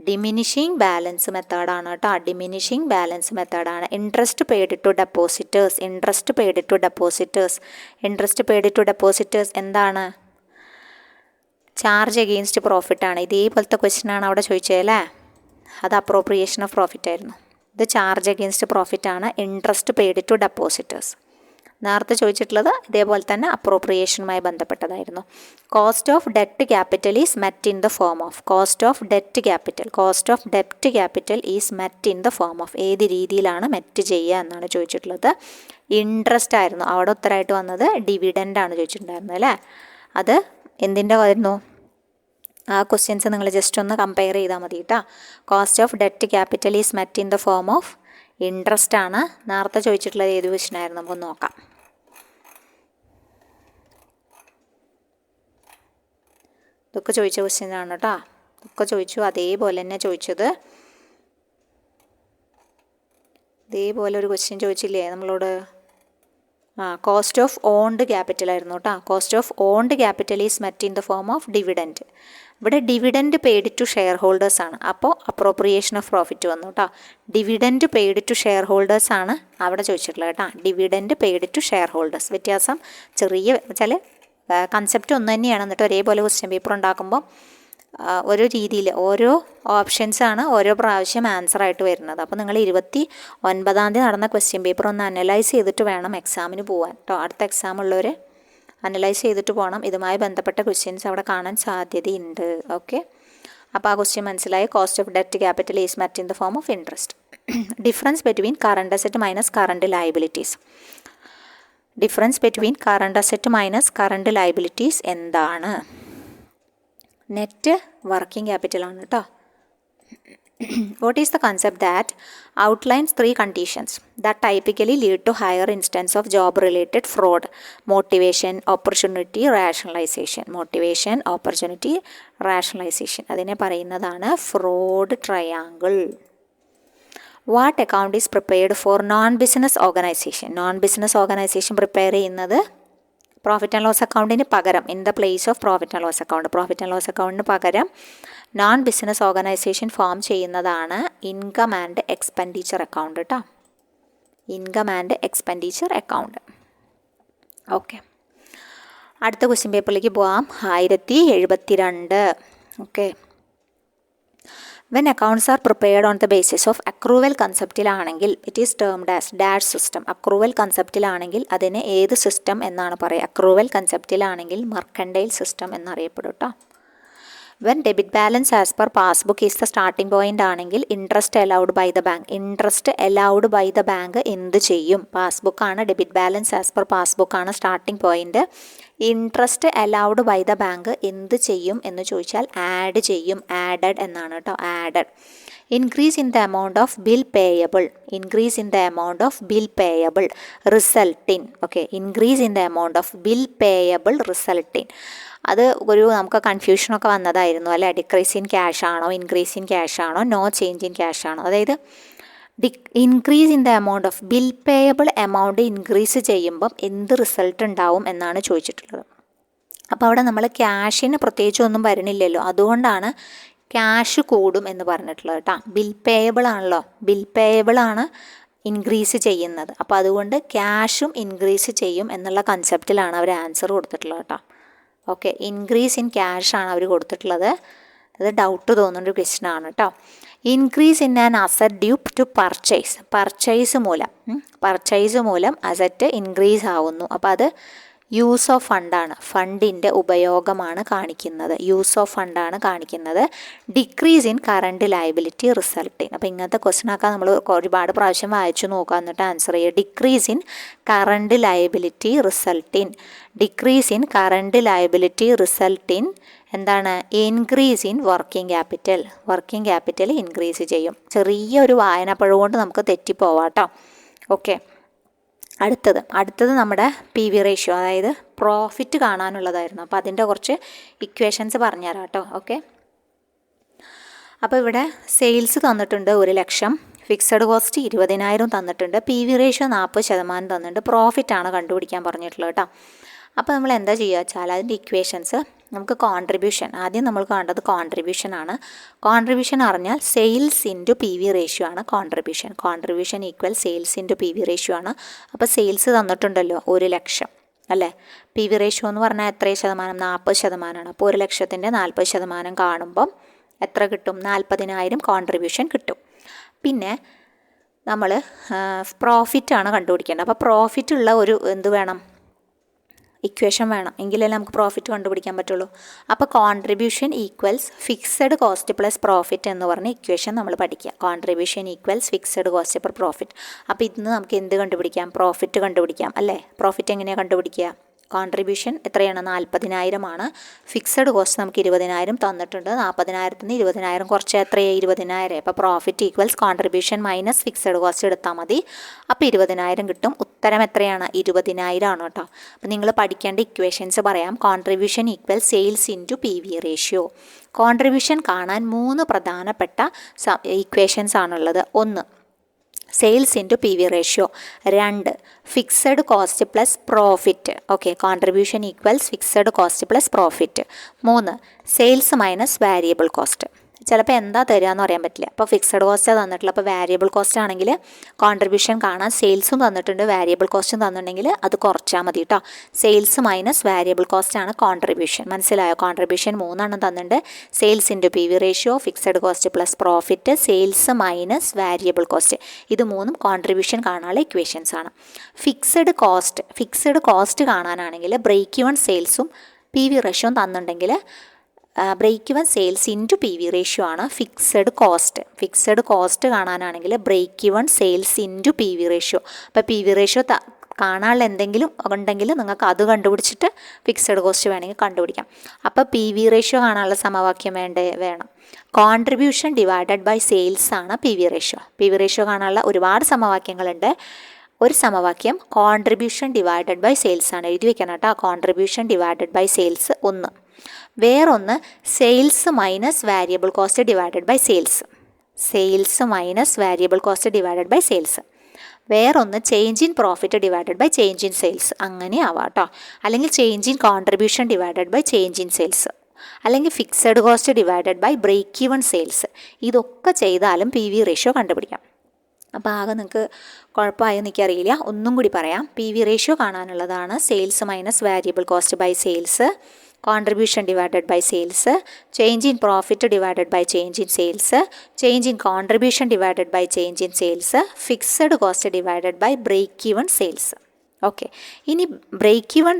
ഡിമിനിഷിങ് ബാലൻസ് മെത്തേഡാണ് കേട്ടോ. ഡിമിനിഷിങ് ബാലൻസ് മെത്തേഡാണ്. Interest paid to depositors. Interest paid to depositors. Interest paid to depositors എന്താണ്? ചാർജ് എഗെയിൻസ്റ്റ് പ്രോഫിറ്റ് ആണ്. ഇതേപോലത്തെ ക്വസ്റ്റ്യൻ ആണ് അവിടെ ചോദിച്ചത് അല്ലേ? അത് അപ്രോപ്രിയേഷൻ ഓഫ് പ്രോഫിറ്റ് ആയിരുന്നു. ഇത് ചാർജ് എഗെയിൻസ്റ്റ് പ്രോഫിറ്റ് ആണ്. Interest paid to depositors. നേരത്തെ ചോദിച്ചിട്ടുള്ളത് ഇതേപോലെ തന്നെ അപ്രോപ്രിയേഷനുമായി ബന്ധപ്പെട്ടതായിരുന്നു. Cost of debt capital is met in the form of. Cost of debt capital. Cost of debt capital is met in the form of. ഏത് രീതിയിലാണ് met ചെയ്യുക എന്നാണ് ചോദിച്ചിട്ടുള്ളത്. ഇൻട്രസ്റ്റ് ആയിരുന്നു. അവിടെ ഉത്തരമായിട്ട് വന്നത് ഡിവിഡൻ്റ് ആണ് ചോദിച്ചിട്ടുണ്ടായിരുന്നത് അല്ലേ? അത് എന്തിൻ്റെ ആയിരുന്നു? ആ ക്വസ്റ്റ്യൻസ് നിങ്ങൾ ജസ്റ്റ് ഒന്ന് കമ്പയർ ചെയ്താൽ മതി കേട്ടോ. Cost of debt capital is met in the form of interest ആണ്. നേരത്തെ ചോദിച്ചിട്ടുള്ളത് ഏത് ക്വസ്റ്റ്യൻ ആയിരുന്നു? നമുക്ക് നോക്കാം. ഇതൊക്കെ ചോദിച്ച ക്വസ്റ്റ്യൻ ആണ് കേട്ടോ. ഇതൊക്കെ ചോദിച്ചു. അതേപോലെ തന്നെ ചോദിച്ചത്. ഇതേപോലെ ഒരു ക്വസ്റ്റ്യൻ ചോദിച്ചില്ലേ നമ്മളോട്? കോസ്റ്റ് ഓഫ് ഓൺഡ് ക്യാപിറ്റൽ ആയിരുന്നു കേട്ടോ. Cost of owned capital is met in the form of dividend. ഇവിടെ dividend paid to share holders ആണ്. അപ്പോൾ അപ്രോപ്രിയേഷൻ ഓഫ് പ്രോഫിറ്റ് വന്നു കേട്ടോ. Dividend paid to share holders ആണ് അവിടെ ചോദിച്ചിട്ടുള്ളത് കേട്ടോ. Dividend paid to share holders. വ്യത്യാസം ചെറിയ വെച്ചാൽ കൺസെപ്റ്റ് ഒന്ന് തന്നെയാണ്. എന്നിട്ട് ഒരേപോലെ ക്വസ്റ്റ്യൻ പേപ്പർ ഉണ്ടാക്കുമ്പോൾ ഓരോ രീതിയിൽ ഓരോ ഓപ്ഷൻസാണ് ഓരോ പ്രാവശ്യം ആൻസർ ആയിട്ട് വരുന്നത്. അപ്പോൾ നിങ്ങൾ 29-ാം തീയതി നടന്ന ക്വസ്റ്റ്യൻ പേപ്പർ ഒന്ന് അനലൈസ് ചെയ്തിട്ട് വേണം എക്സാമിന് പോകാൻ കേട്ടോ. അടുത്ത എക്സാം ഉള്ളവർ അനലൈസ് ചെയ്തിട്ട് പോകണം. ഇതുമായി ബന്ധപ്പെട്ട ക്വസ്റ്റ്യൻസ് അവിടെ കാണാൻ സാധ്യതയുണ്ട്. ഓക്കെ, അപ്പോൾ ആ ക്വസ്റ്റ്യൻ മനസ്സിലായി. Cost of debt capital is met in the form of interest. Difference between current asset minus current liabilities. Difference between current asset minus current liabilities എന്താണ്? നെറ്റ് വർക്കിംഗ് ക്യാപിറ്റൽ ആണ് കേട്ടോ. What is the concept that outlines 3 conditions that typically lead to higher instance of job-related fraud? Motivation, opportunity, rationalization. Motivation, opportunity, rationalization. അതിനെ പറയുന്നതാണ് fraud triangle. What account is prepared for non-business organization? Non-business organization prepare ചെയ്യുന്നത് profit and loss അക്കൗണ്ടിന് പകരം, in the place of profit and loss account. Profit and loss അക്കൗണ്ടിന് പകരം non business organisation form ചെയ്യുന്നതാണ് income and expenditure account കേട്ടോ. Income and expenditure account. Okay, അടുത്ത question പേപ്പറിലേക്ക് പോകാം. 1072. Okay, when accounts are prepared on the basis of accrual കൺസെപ്റ്റിലാണെങ്കിൽ it is termed as dash system. Accrual കൺസെപ്റ്റിലാണെങ്കിൽ അതിന് ഏത് system എന്നാണ് പറയുക? അക്രൂവൽ കൺസെപ്റ്റിലാണെങ്കിൽ മെർക്കൻഡൈൽ സിസ്റ്റം എന്നറിയപ്പെടും കേട്ടോ. When debit balance as per passbook is the starting point ആണെങ്കിൽ interest allowed by the bank. Interest allowed by the bank എന്ത് ചെയ്യും? പാസ്ബുക്കാണ് ഡെബിറ്റ് ബാലൻസ് ആസ് പെർ പാസ്ബുക്കാണ് സ്റ്റാർട്ടിംഗ് പോയിന്റ്. ഇൻട്രസ്റ്റ് അലൗഡ് ബൈ ദ ബാങ്ക് എന്ത് ചെയ്യും എന്ന് ചോദിച്ചാൽ ആഡ് ചെയ്യും. ആഡഡ് എന്നാണ് കേട്ടോ. Added. Increase in the amount of bill payable. Increase in the amount of bill payable result in. Okay, increase in the amount of bill payable result in. അത് ഒരു നമുക്ക് കൺഫ്യൂഷനൊക്കെ വന്നതായിരുന്നു അല്ലേ? ഡിക്രീസ് ഇൻ ക്യാഷ് ആണോ, increase in cash ആണോ, no change in cash ആണോ? അതായത് increase in the amount of bill payable amount increase ചെയ്യുമ്പം എന്ത് റിസൾട്ട് ഉണ്ടാവും എന്നാണ് ചോദിച്ചിട്ടുള്ളത്. അപ്പോൾ അവിടെ നമ്മൾ ക്യാഷിന് പ്രത്യേകിച്ച് ഒന്നും വരണില്ലല്ലോ, അതുകൊണ്ടാണ് ക്യാഷ് കൂടും എന്ന് പറഞ്ഞിട്ടുള്ളത് കേട്ടോ. ബിൽ പേയബിൾ ആണല്ലോ, ബിൽ പേയബിൾ ആണ് ഇൻക്രീസ് ചെയ്യുന്നത്. അപ്പോൾ അതുകൊണ്ട് ക്യാഷും ഇൻക്രീസ് ചെയ്യും എന്നുള്ള കൺസെപ്റ്റിലാണ് അവർ ആൻസർ കൊടുത്തിട്ടുള്ളത് കേട്ടോ. ഓക്കെ, ഇൻക്രീസ് ഇൻ ക്യാഷ് ആണ് അവർ കൊടുത്തിട്ടുള്ളത്. അത് ഡൗട്ട് തോന്നുന്നൊരു ക്വസ്റ്റ്യൻ ആണ് കേട്ടോ. Increase in an asset due to purchase. Purchase മൂലം അസറ്റ് ഇൻക്രീസ് ആവുന്നു. അപ്പോൾ അത് യൂസ് ഓഫ് ഫണ്ടാണ്, ഫണ്ടിൻ്റെ ഉപയോഗമാണ് കാണിക്കുന്നത്. യൂസ് ഓഫ് ഫണ്ടാണ് കാണിക്കുന്നത്. Decrease in current liability result in. അപ്പോൾ ഇങ്ങനത്തെ ക്വസ്റ്റ്യനൊക്കെ നമ്മൾ ഒരുപാട് പ്രാവശ്യം വായിച്ചു നോക്കുക, എന്നിട്ട് ആൻസർ ചെയ്യുക. Decrease in current liability result in. Decrease in current liability result in എന്താണ്? Increase in working capital. Working capital increase ചെയ്യും. ചെറിയൊരു വായനപ്പഴം കൊണ്ട് നമുക്ക് തെറ്റിപ്പോവാം കേട്ടോ. ഓക്കെ, അടുത്തത് നമ്മുടെ PV റേഷ്യോ, അതായത് പ്രോഫിറ്റ് കാണാനുള്ളതായിരുന്നു. അപ്പോൾ അതിൻ്റെ കുറച്ച് ഇക്വേഷൻസ് പറഞ്ഞുതരാം കേട്ടോ. ഓക്കെ, അപ്പോൾ ഇവിടെ സെയിൽസ് തന്നിട്ടുണ്ട് 1,00,000, ഫിക്സഡ് കോസ്റ്റ് 20,000 തന്നിട്ടുണ്ട്, PV റേഷ്യോ 40% തന്നിട്ടുണ്ട്, പ്രോഫിറ്റാണ് കണ്ടുപിടിക്കാൻ പറഞ്ഞിട്ടുള്ളത് കേട്ടോ. അപ്പോൾ നമ്മൾ എന്താ ചെയ്യുക വെച്ചാൽ അതിൻ്റെ ഇക്വേഷൻസ് നമുക്ക് കോൺട്രിബ്യൂഷൻ, ആദ്യം നമ്മൾ കാണേണ്ടത് കോൺട്രിബ്യൂഷൻ ആണ്. കോൺട്രിബ്യൂഷൻ അറിഞ്ഞാൽ സെയിൽസ് ഇൻറ്റു PV റേഷ്യോ ആണ് contribution. Contribution equal sales into PV ratio ആണ്. അപ്പോൾ സെയിൽസ് തന്നിട്ടുണ്ടല്ലോ 1,00,000 അല്ലേ. PV റേഷ്യോ എന്ന് പറഞ്ഞാൽ എത്ര ശതമാനം? 40%. അപ്പോൾ 1,00,000ൻ്റെ 40% കാണുമ്പം എത്ര കിട്ടും? 40,000 കോൺട്രിബ്യൂഷൻ കിട്ടും. പിന്നെ നമ്മൾ പ്രോഫിറ്റാണ് കണ്ടുപിടിക്കേണ്ടത്. അപ്പോൾ പ്രോഫിറ്റ് ഉള്ള ഒരു എന്ത് വേണം? ഇക്വേഷൻ വേണം, എങ്കിലല്ലേ നമുക്ക് പ്രോഫിറ്റ് കണ്ടുപിടിക്കാൻ പറ്റുള്ളൂ. അപ്പോൾ contribution equals fixed cost plus profit എന്ന് പറഞ്ഞ ഇക്വേഷൻ നമ്മൾ പഠിക്കുക. Contribution equals fixed cost per profit. അപ്പോൾ ഇന്ന് നമുക്ക് എന്ത് കണ്ടുപിടിക്കാം? പ്രോഫിറ്റ് കണ്ടുപിടിക്കാം അല്ലേ. പ്രോഫിറ്റ് എങ്ങനെയാണ് കണ്ടുപിടിക്കുക? കോൺട്രിബ്യൂഷൻ എത്രയാണ്? 40,000 ആണ്. ഫിക്സഡ് കോസ്റ്റ് നമുക്ക് 20,000 തന്നിട്ടുണ്ട്. 40,000 20,000 കുറച്ച് എത്രയാണ്? 20,000. അപ്പോൾ profit equals contribution minus fixed cost എടുത്താൽ മതി. അപ്പോൾ 20,000 കിട്ടും. ഉത്തരം എത്രയാണ്? 20,000 ആണ് കേട്ടോ. അപ്പോൾ നിങ്ങൾ പഠിക്കേണ്ട ഇക്വേഷൻസ് പറയാം. Contribution equal sales into PV ratio. Contribution കാണാൻ 3 പ്രധാനപ്പെട്ട ഇക്വേഷൻസ് ആണുള്ളത്. 1 sales into PV ratio, 2 fixed cost plus profit. Okay, contribution equals fixed cost plus profit. 3 sales minus variable cost. ചിലപ്പോൾ എന്താ തരിക എന്ന് പറയാൻ പറ്റില്ല. അപ്പോൾ ഫിക്സഡ് കോസ്റ്റ് തന്നിട്ടുള്ള, അപ്പോൾ വാരിയബിൾ കോസ്റ്റ് ആണെങ്കിൽ കോൺട്രിബ്യൂഷൻ കാണാൻ സെയിൽസും തന്നിട്ടുണ്ട്, വാരിയബിൾ കോസ്റ്റും തന്നിട്ടുണ്ടെങ്കിൽ അത് കുറച്ചാൽ മതി കേട്ടോ. സെയിൽസ് മൈനസ് വാരിയബിൾ കോസ്റ്റ് ആണ് കോൺട്രിബ്യൂഷൻ. മനസ്സിലായോ? കോൺട്രിബ്യൂഷൻ 3 തന്നിട്ടുണ്ട്. Sales into PV ratio, fixed cost plus profit, sales minus variable cost. ഇത് 3 കോൺട്രിബ്യൂഷൻ കാണാനുള്ള ഇക്വേഷൻസ് ആണ്. ഫിക്സഡ് കോസ്റ്റ് കാണാനാണെങ്കിൽ ബ്രേക്ക് ഇവൺ സെയിൽസും PV റേഷ്യോയും തന്നിട്ടുണ്ടെങ്കിൽ break even sales into PV ratio ആണ് ഫിക്സഡ് കോസ്റ്റ് കാണാനാണെങ്കിൽ break even sales into PV ratio. അപ്പോൾ PV റേഷ്യോ കാണാനുള്ള എന്തെങ്കിലും ഉണ്ടെങ്കിൽ നിങ്ങൾക്ക് അത് കണ്ടുപിടിച്ചിട്ട് ഫിക്സഡ് കോസ്റ്റ് വേണമെങ്കിൽ കണ്ടുപിടിക്കാം. അപ്പോൾ PV റേഷ്യോ കാണാനുള്ള സമവാക്യം വേണം. കോൺട്രിബ്യൂഷൻ ഡിവൈഡഡ് ബൈ സെയിൽസ് ആണ് PV റേഷ്യോ കാണാനുള്ള ഒരുപാട് സമവാക്യങ്ങളുണ്ട്. ഒരു സമവാക്യം കോൺട്രിബ്യൂഷൻ ഡിവൈഡഡ് ബൈ സെയിൽസ് ആണ്. എഴുതി വെക്കണം കേട്ടോ. Contribution divided by sales 1. വേറൊന്ന് sales minus variable cost divided by sales. വേറൊന്ന് change in profit divided by change in sales. അങ്ങനെ ആവാം കേട്ടോ. അല്ലെങ്കിൽ change in contribution divided by change in sales, അല്ലെങ്കിൽ fixed cost divided by break even sales. ഇതൊക്കെ ചെയ്താലും PV ratio കണ്ടുപിടിക്കാം. അപ്പോൾ ആകെ നിങ്ങൾക്ക് കുഴപ്പമായെന്ന് എനിക്കറിയില്ല. ഒന്നും കൂടി പറയാം. PV റേഷ്യോ കാണാനുള്ളതാണ് sales minus variable cost by sales, contribution divided by sales, change in profit divided by change in sales, change in contribution divided by change in sales, fixed cost divided by break even sales. Okay, ഇനി break even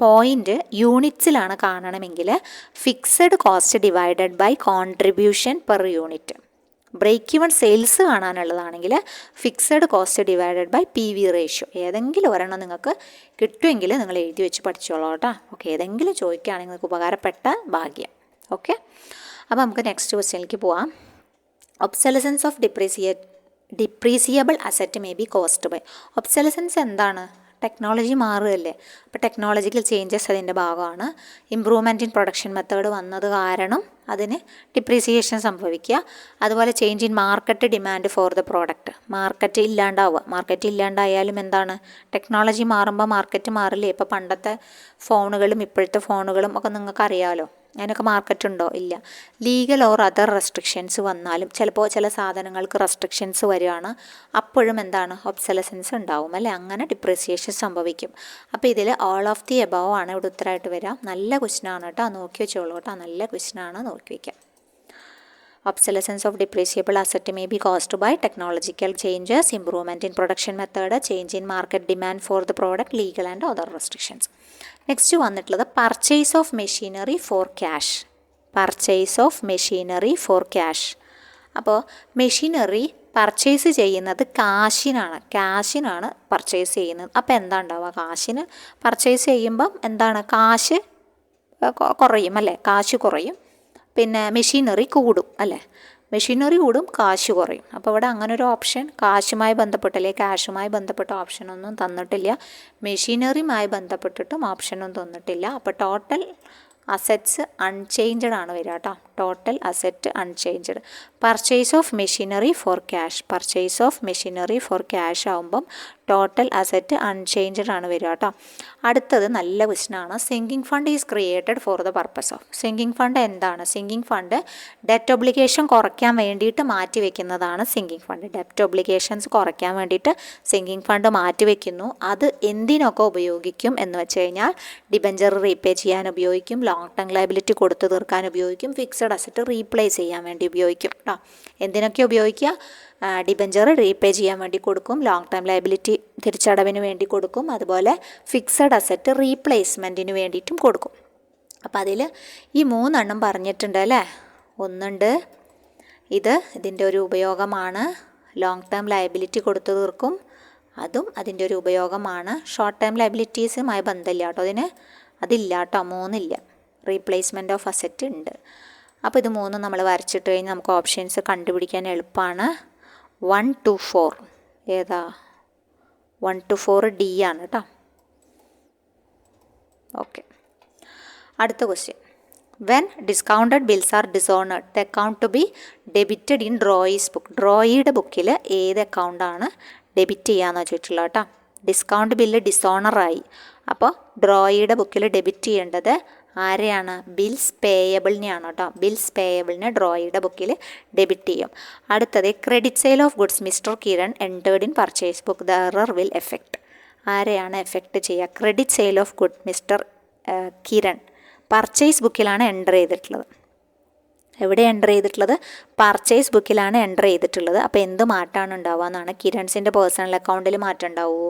point യൂണിറ്റ്സിലാണ് കാണണമെങ്കിൽ fixed cost divided by contribution per unit. Break even sales കാണാനുള്ളതാണെങ്കിൽ fixed cost divided by PV ratio. ഏതെങ്കിലും ഒരെണ്ണം നിങ്ങൾക്ക് കിട്ടുമെങ്കിൽ നിങ്ങൾ എഴുതി വെച്ച് പഠിച്ചോളൂ കേട്ടോ. ഓക്കെ, ഏതെങ്കിലും ചോദിക്കുകയാണെങ്കിൽ നിങ്ങൾക്ക് ഉപകാരപ്പെട്ട ഭാഗ്യം. ഓക്കെ, അപ്പോൾ നമുക്ക് നെക്സ്റ്റ് ക്വസ്റ്റ്യനിലേക്ക് പോവാം. Obsolescence of depreciable asset may be caused by. Obsolescence എന്താണ്? ടെക്നോളജി മാറുകയല്ലേ. അപ്പോൾ ടെക്നോളജിക്കൽ ചേഞ്ചസ് അതിൻ്റെ ഭാഗമാണ്. ഇമ്പ്രൂവ്മെൻറ്റ് ഇൻ പ്രൊഡക്ഷൻ മെത്തേഡ് വന്നത് കാരണം അതിന് ഡിപ്രീസിയേഷൻ സംഭവിക്കുക. അതുപോലെ change in market demand for the product. Market ഇല്ലാണ്ടായാലും എന്താണ്? ടെക്നോളജി മാറുമ്പോൾ മാർക്കറ്റ് മാറില്ലേ. ഇപ്പോൾ പണ്ടത്തെ ഫോണുകളും ഇപ്പോഴത്തെ ഫോണുകളും ഒക്കെ നിങ്ങൾക്ക് അറിയാമല്ലോ. അതിനൊക്കെ മാർക്കറ്റ് ഉണ്ടോ? ഇല്ല. ലീഗൽ ഓർ അതർ റെസ്ട്രിക്ഷൻസ് വന്നാലും ചിലപ്പോൾ ചില സാധനങ്ങൾക്ക് റെസ്ട്രിക്ഷൻസ് വരികയാണ്. അപ്പോഴും എന്താണ്? ഒബ്സലസൻസ് ഉണ്ടാവും അല്ലേ. അങ്ങനെ ഡിപ്രീസിയേഷൻ സംഭവിക്കും. അപ്പോൾ ഇതിൽ ഓൾ ഓഫ് ദി എബവ് ആണ് ഇവിടെ ഉത്തരമായിട്ട് വരാം. നല്ല ക്വസ്റ്റ്യനാണ് കേട്ടോ, നോക്കി വെച്ചോളൂ കേട്ടോ. നല്ല ക്വസ്റ്റ്യനാണ്, നോക്കി വയ്ക്കാം. Obsolescence of depreciable asset may be caused by technological changes, improvement in production method, change in market demand for the product, legal and other restrictions. Next വന്നിട്ടുള്ളത് purchase of machinery for cash. അപ്പോൾ machinery purchase ചെയ്യുന്നത് ക്യാഷിനാണ് purchase ചെയ്യുന്നത്. അപ്പോൾ എന്താ ഉണ്ടാവുക? കാശിന് purchase ചെയ്യുമ്പം എന്താണ്? കാശ് കുറയും അല്ലേ. കാശ് കുറയും. പിന്നെ മെഷീനറി കൂടും അല്ലേ. മെഷീനറി കൂടും, കാശ് കുറയും. അപ്പോൾ ഇവിടെ അങ്ങനെ ഒരു ഓപ്ഷൻ കാശുമായി ബന്ധപ്പെട്ടല്ലേ, ക്യാഷുമായി ബന്ധപ്പെട്ട ഓപ്ഷനൊന്നും തന്നിട്ടില്ല. മെഷീനറിയുമായി ബന്ധപ്പെട്ടിട്ടും ഓപ്ഷനൊന്നും തന്നിട്ടില്ല. അപ്പോൾ ടോട്ടൽ അസറ്റ്സ് അൺചേഞ്ച്ഡ് ആണ് വരിക കേട്ടോ. Total asset unchanged. Purchase of machinery for cash. Purchase of machinery for cash ആകുമ്പം ടോട്ടൽ അസറ്റ് അൺചേഞ്ച്ഡ് ആണ് വരിക കേട്ടോ. അടുത്തത് നല്ല ക്വസ്റ്റ്യനാണ്. Sinking fund is created for the purpose of. Sinking fund എന്താണ്? സിങ്കിങ് ഫണ്ട് ഡെറ്റ് ഒബ്ലിഗേഷൻ കുറയ്ക്കാൻ വേണ്ടിയിട്ട് മാറ്റി വെക്കുന്നതാണ് സിങ്കിങ് ഫണ്ട്. ഡെറ്റ് ഒബ്ലിഗേഷൻസ് കുറയ്ക്കാൻ വേണ്ടിയിട്ട് സിങ്കിങ് ഫണ്ട് മാറ്റി വെക്കുന്നു. അത് എന്തിനൊക്കെ ഉപയോഗിക്കും എന്ന് വെച്ച് കഴിഞ്ഞാൽ ഡിബഞ്ചർ റീപേ ചെയ്യാൻ ഉപയോഗിക്കും, ലോങ് ടേം ലയബിലിറ്റി കൊടുത്തു തീർക്കാൻ ഉപയോഗിക്കും, ഫിക്സഡ് അസറ്റ് റീപ്ലേസ് ചെയ്യാൻ വേണ്ടി ഉപയോഗിക്കും കേട്ടോ. എന്തിനൊക്കെ ഉപയോഗിക്കുക? ഡിബഞ്ചർ റീപേ ചെയ്യാൻ വേണ്ടി കൊടുക്കും, ലോങ് ടേം ലയബിലിറ്റി തിരിച്ചടവിന് വേണ്ടി കൊടുക്കും, അതുപോലെ ഫിക്സഡ് അസറ്റ് റീപ്ലേസ്മെൻറ്റിന് വേണ്ടിയിട്ടും കൊടുക്കും. അപ്പോൾ അതിൽ ഈ 3 എണ്ണം പറഞ്ഞിട്ടുണ്ട് അല്ലേ. ഒന്നുണ്ട് ഇതിൻ്റെ ഒരു ഉപയോഗമാണ്. ലോങ് ടേം ലയബിലിറ്റി കൊടുത്തു തീർക്കും, അതും അതിൻ്റെ ഒരു ഉപയോഗമാണ്. ഷോർട്ട് ടേം ലയബിലിറ്റീസുമായി ബന്ധമില്ല കേട്ടോ അതില്ല കേട്ടോ. 3 ഇല്ല. റീപ്ലേസ്മെൻറ്റ് ഓഫ് അസറ്റ് ഉണ്ട്. അപ്പോൾ ഇത് 3 നമ്മൾ വരച്ചിട്ട് കഴിഞ്ഞാൽ നമുക്ക് ഓപ്ഷൻസ് കണ്ടുപിടിക്കാൻ എളുപ്പമാണ്. 1 to 4 ഏതാ? 1 to 4 D ആണ് കേട്ടോ. ഓക്കെ, അടുത്ത question. When discounted bills are dishonoured the account to be debited in drawee's book. ഡ്രോയിയുടെ ബുക്കിൽ ഏത് അക്കൗണ്ടാണ് ഡെബിറ്റ് ചെയ്യാന്ന് വെച്ചിട്ടുള്ളത് കേട്ടോ. ഡിസ്കൗണ്ട് ബില്ല് ഡിസോണറായി, അപ്പോൾ ഡ്രോയിയുടെ ബുക്കിൽ ഡെബിറ്റ് ചെയ്യേണ്ടത് ആരെയാണ്? ബിൽസ് പേയബിളിനെയാണ് കേട്ടോ. ബിൽസ് പേയബിളിനെ ഡ്രോയിയുടെ ബുക്കിൽ ഡെബിറ്റ് ചെയ്യും. അടുത്തത് credit sale of goods mister Kiran entered in purchase book. The error will effect. ആരെയാണ് എഫക്റ്റ് ചെയ്യുക? Credit sale of good mister Kiran purchase ബുക്കിലാണ് എൻ്റർ ചെയ്തിട്ടുള്ളത്. എവിടെ എൻ്റർ ചെയ്തിട്ടുള്ളത്? പർച്ചേസ് ബുക്കിലാണ് എൻ്റർ ചെയ്തിട്ടുള്ളത്. അപ്പോൾ എന്ത് മാറ്റമാണ് ഉണ്ടാവുക എന്നാണ്. കിരൺസിൻ്റെ പേഴ്സണൽ അക്കൗണ്ടിൽ മാറ്റം ഉണ്ടാവുമോ?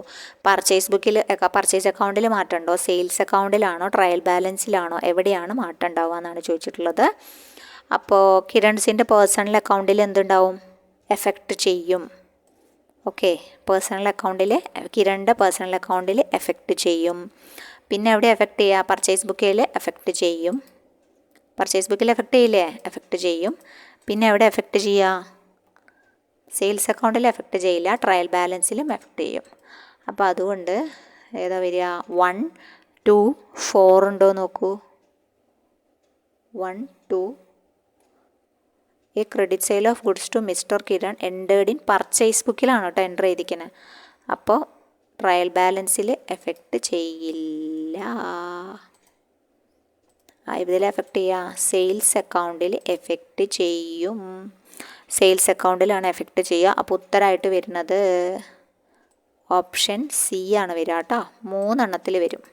പർച്ചേസ് അക്കൗണ്ടിൽ മാറ്റം ഉണ്ടോ? സെയിൽസ് അക്കൗണ്ടിലാണോ? ട്രയൽ ബാലൻസിലാണോ? എവിടെയാണ് മാറ്റം ഉണ്ടാവുക എന്നാണ് ചോദിച്ചിട്ടുള്ളത്. അപ്പോൾ കിരൺസിൻ്റെ പേഴ്സണൽ അക്കൗണ്ടിൽ എന്തുണ്ടാവും? എഫക്റ്റ് ചെയ്യും. ഓക്കെ, പേഴ്സണൽ അക്കൗണ്ടിൽ കിരണിൻ്റെ പേഴ്സണൽ അക്കൗണ്ടിൽ എഫക്റ്റ് ചെയ്യും. പിന്നെ എവിടെ എഫക്റ്റ് ചെയ്യുക? പർച്ചേസ് ബുക്കിൽ എഫക്റ്റ് ചെയ്യും. പർച്ചേസ് ബുക്കിൽ എഫക്റ്റ് ചെയ്യില്ലേ? എഫക്റ്റ് ചെയ്യും. പിന്നെ എവിടെ എഫക്റ്റ് ചെയ്യുക? സെയിൽസ് അക്കൗണ്ടിൽ എഫക്റ്റ് ചെയ്യില്ല, ട്രയൽ ബാലൻസിലും എഫക്റ്റ് ചെയ്യും. അപ്പോൾ അതുകൊണ്ട് ഏതാ വരിക? 1, 2, 4 ഉണ്ടോ നോക്കൂ. 1, 2 ഈ credit sale of goods to mister Kiran entered in purchase ബുക്കിലാണ് കേട്ടോ എൻ്റർ ചെയ്തിരിക്കുന്നത്. അപ്പോൾ ട്രയൽ ബാലൻസിൽ എഫക്റ്റ് ചെയ്യില്ല. ഇതിൽ എഫക്റ്റ് ചെയ്യുക? സെയിൽസ് അക്കൗണ്ടിൽ എഫക്റ്റ് ചെയ്യും. സെയിൽസ് അക്കൗണ്ടിലാണ് എഫക്റ്റ് ചെയ്യുക. അപ്പോൾ ഉത്തരമായിട്ട് വരുന്നത് ഓപ്ഷൻ സി ആണ് വരിക കേട്ടോ. 3 എണ്ണത്തിൽ വരും.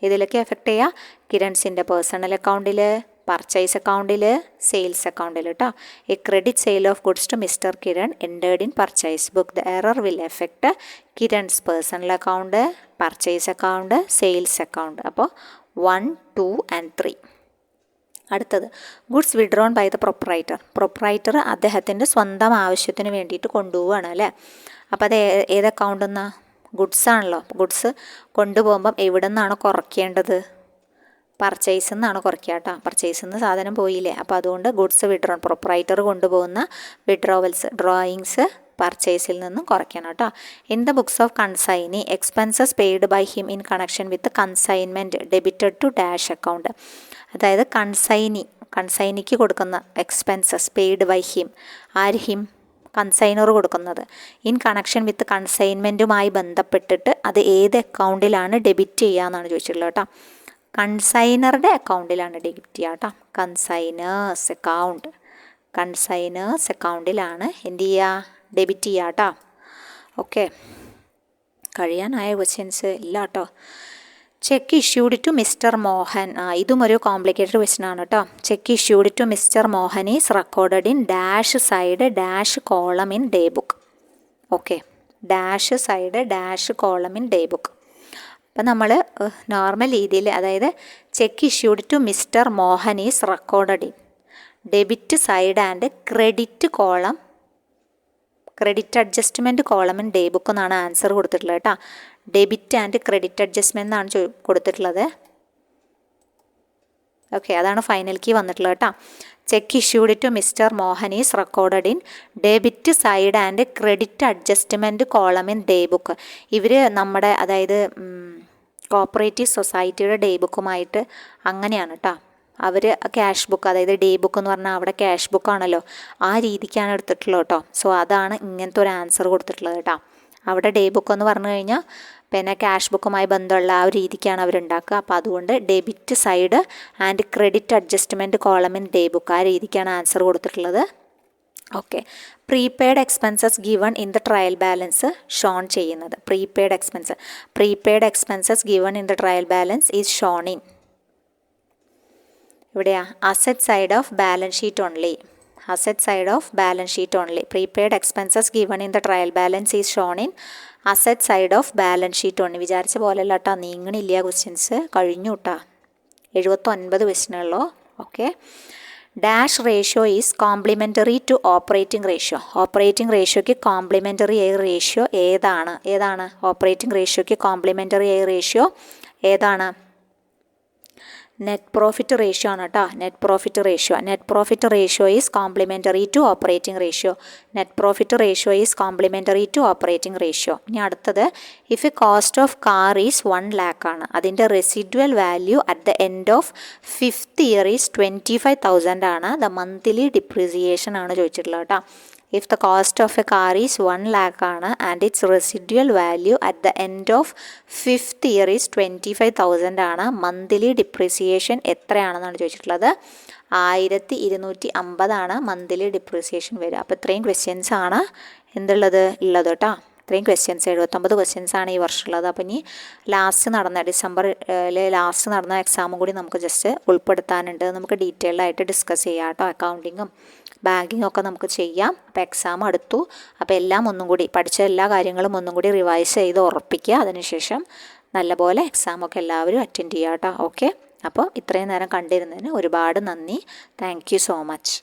ഇതിലൊക്കെ എഫക്റ്റ് ചെയ്യുക? കിരൺസിൻ്റെ പേഴ്സണൽ അക്കൗണ്ടിൽ, പർച്ചേസ് അക്കൗണ്ടിൽ, സെയിൽസ് അക്കൗണ്ടിൽ കേട്ടോ. A credit sale of goods to mister Kiran entered in purchase book. The error will effect Kiran's personal account, purchase account, sales account. അപ്പോൾ 1, 2 and 3. അടുത്തത് goods withdrawn by the proprietor അദ്ദേഹത്തിൻ്റെ സ്വന്തം ആവശ്യത്തിന് വേണ്ടിയിട്ട് കൊണ്ടുപോവുകയാണ് അല്ലേ. അപ്പോൾ അത് ഏത് അക്കൗണ്ടിൽ നിന്നാണ്? ഗുഡ്സ് ആണല്ലോ. ഗുഡ്സ് കൊണ്ടുപോകുമ്പം എവിടെ നിന്നാണ് കുറയ്ക്കേണ്ടത്? പർച്ചേസിൽ നിന്നാണ് കുറയ്ക്കുക കേട്ടോ. പർച്ചേസിൽ നിന്ന് സാധനം പോയില്ലേ. അപ്പോൾ അതുകൊണ്ട് ഗുഡ്സ് വിഡ്രോൺ പ്രൊപ്രൈറ്റർ കൊണ്ടുപോകുന്ന വിഡ്രോവൽസ് ഡ്രോയിങ്സ് പർച്ചേസിൽ നിന്നും കുറയ്ക്കണം കേട്ടോ. In the books of consignee expenses paid by him in connection with consignment debited to dash account. അതായത് കൺസൈനിക്ക് കൊടുക്കുന്ന എക്സ്പെൻസസ് പെയ്ഡ് ബൈ ഹിം. ആര്? ഹിം, കൺസൈനർ കൊടുക്കുന്നത്. ഇൻ കണക്ഷൻ വിത്ത് കൺസൈൻമെൻറ്റുമായി ബന്ധപ്പെട്ടിട്ട് അത് ഏത് അക്കൗണ്ടിലാണ് ഡെബിറ്റ് ചെയ്യുക എന്നാണ് ചോദിച്ചിട്ടുള്ളത് കേട്ടോ. കൺസൈനറുടെ അക്കൗണ്ടിലാണ് ഡെബിറ്റ് ചെയ്യുക കേട്ടോ. കൺസൈനേഴ്സ് അക്കൗണ്ടിലാണ് എന്ത് ചെയ്യുക? ഡെബിറ്റ് ചെയ്യുക കേട്ടോ. ഓക്കെ, കഴിയാനായ ക്വസ്റ്റ്യൻസ് ഇല്ല കേട്ടോ. Cheque issued to mister Mohan. ഇതും ഒരു കോംപ്ലിക്കേറ്റഡ് ക്വസ്റ്റ്യൻ ആണ് കേട്ടോ. Cheque issued to mister Mohan is recorded in dash side dash column in day book. Okay, dash side dash column in day book. അപ്പം നമ്മൾ നോർമൽ രീതിയിൽ, അതായത് cheque issued to mister Mohan is recorded in debit side and credit column, credit adjustment column in day book എന്നാണ് answer കൊടുത്തിട്ടുള്ളത് കേട്ടോ. Debit and credit adjustment എന്നാണ് കൊടുത്തിട്ടുള്ളത്. Okay, അതാണ് ഫൈനൽ കീ വന്നിട്ടുള്ളത് കേട്ടോ. Cheque issued to mister Mohan is recorded in debit side and credit adjustment column in day book. ഇവർ നമ്മുടെ, അതായത് കോപ്പറേറ്റീവ് സൊസൈറ്റിയുടെ ഡേ ബുക്കുമായിട്ട് അങ്ങനെയാണ് കേട്ടോ. അവർ ക്യാഷ് ബുക്ക്, അതായത് ഡേ ബുക്ക് എന്ന് പറഞ്ഞാൽ അവിടെ ക്യാഷ് ബുക്കാണല്ലോ, ആ രീതിക്കാണ് എടുത്തിട്ടുള്ളത് കേട്ടോ. സോ അതാണ് ഇങ്ങനത്തെ ഒരു ആൻസർ കൊടുത്തിട്ടുള്ളത് കേട്ടോ. അവിടെ ഡേ ബുക്ക് എന്ന് പറഞ്ഞു കഴിഞ്ഞാൽ പിന്നെ ക്യാഷ് ബുക്കുമായി ബന്ധമുള്ള ആ ഒരു രീതിക്കാണ് അവരുണ്ടാക്കുക. അപ്പോൾ അതുകൊണ്ട് debit side and credit adjustment column in day book, ആ രീതിക്കാണ് ആൻസർ കൊടുത്തിട്ടുള്ളത്. Okay. Prepaid expenses given in the trial balance shown ചെയ്യുന്നത്. Prepaid expenses given in the trial balance is shown in ഇവിടെയാ asset side of balance sheet only. Prepaid expenses given in the trial balance is shown in asset side of balance sheet only. വിചാരിച്ച പോലെയല്ല കേട്ടോ, നീങ്ങണില്ല questions, കഴിഞ്ഞു കേട്ടോ. 79 ക്വസ്റ്റ്യനുള്ളൂ. Okay. Dash ratio is complementary to operating ratio. Operating റേഷ്യോയ്ക്ക് complementary ആയ ratio ഏതാണ്? ഓപ്പറേറ്റിംഗ് റേഷ്യോയ്ക്ക് കോംപ്ലിമെൻ്ററി ആയ റേഷ്യോ ഏതാണ്? നെറ്റ് പ്രോഫിറ്റ് റേഷ്യോ ആണ് കേട്ടോ. Net profit ratio is complementary to operating ratio. ഇനി അടുത്തത്, if a cost of car is 1 lakh ആണ്, അതിൻ്റെ residual value at the end of 5th year is 25,000 ആണ്. ദ മന്ത്ലി ഡിപ്രീസിയേഷൻ ആണ് ചോദിച്ചിട്ടുള്ളത് കേട്ടോ. If the cost of a car is 1 lakh ആണ് and it's residual value at the end of 5th year is 25,000 ആണ്. Monthly depreciation എത്രയാണെന്നാണ് ചോദിച്ചിട്ടുള്ളത്. 1250 ആണ് monthly depreciation വരിക. അപ്പോൾ ഇത്രയും ക്വസ്റ്റ്യൻസ് ആണ് ഉള്ളത് കേട്ടോ. ഇത്രയും ക്വസ്റ്റ്യൻസ് 79 ക്വസ്റ്റ്യൻസ് ആണ് ഈ വർഷമുള്ളത്. അപ്പോൾ ഇനി ഡിസംബറിലെ ലാസ്റ്റ് നടന്ന എക്സാമും കൂടി നമുക്ക് ജസ്റ്റ് ഉൾപ്പെടുത്താനുണ്ട്. നമുക്ക് ഡീറ്റെയിൽഡ് ആയിട്ട് ഡിസ്കസ് ചെയ്യാം കേട്ടോ. അക്കൗണ്ടിങ്ങും ബാങ്കിങ്ങും ഒക്കെ നമുക്ക് ചെയ്യാം. അപ്പോൾ എക്സാം അടുത്തു. അപ്പോൾ എല്ലാം ഒന്നും കൂടി പഠിച്ച എല്ലാ കാര്യങ്ങളും ഒന്നും കൂടി റിവൈസ് ചെയ്ത് ഉറപ്പിക്കുക. അതിനുശേഷം നല്ലപോലെ എക്സാമൊക്കെ എല്ലാവരും അറ്റൻഡ് ചെയ്യുക കേട്ടോ. ഓക്കെ. അപ്പോൾ ഇത്രയും നേരം കണ്ടിരുന്നതിന് ഒരുപാട് നന്ദി. Thank you so much.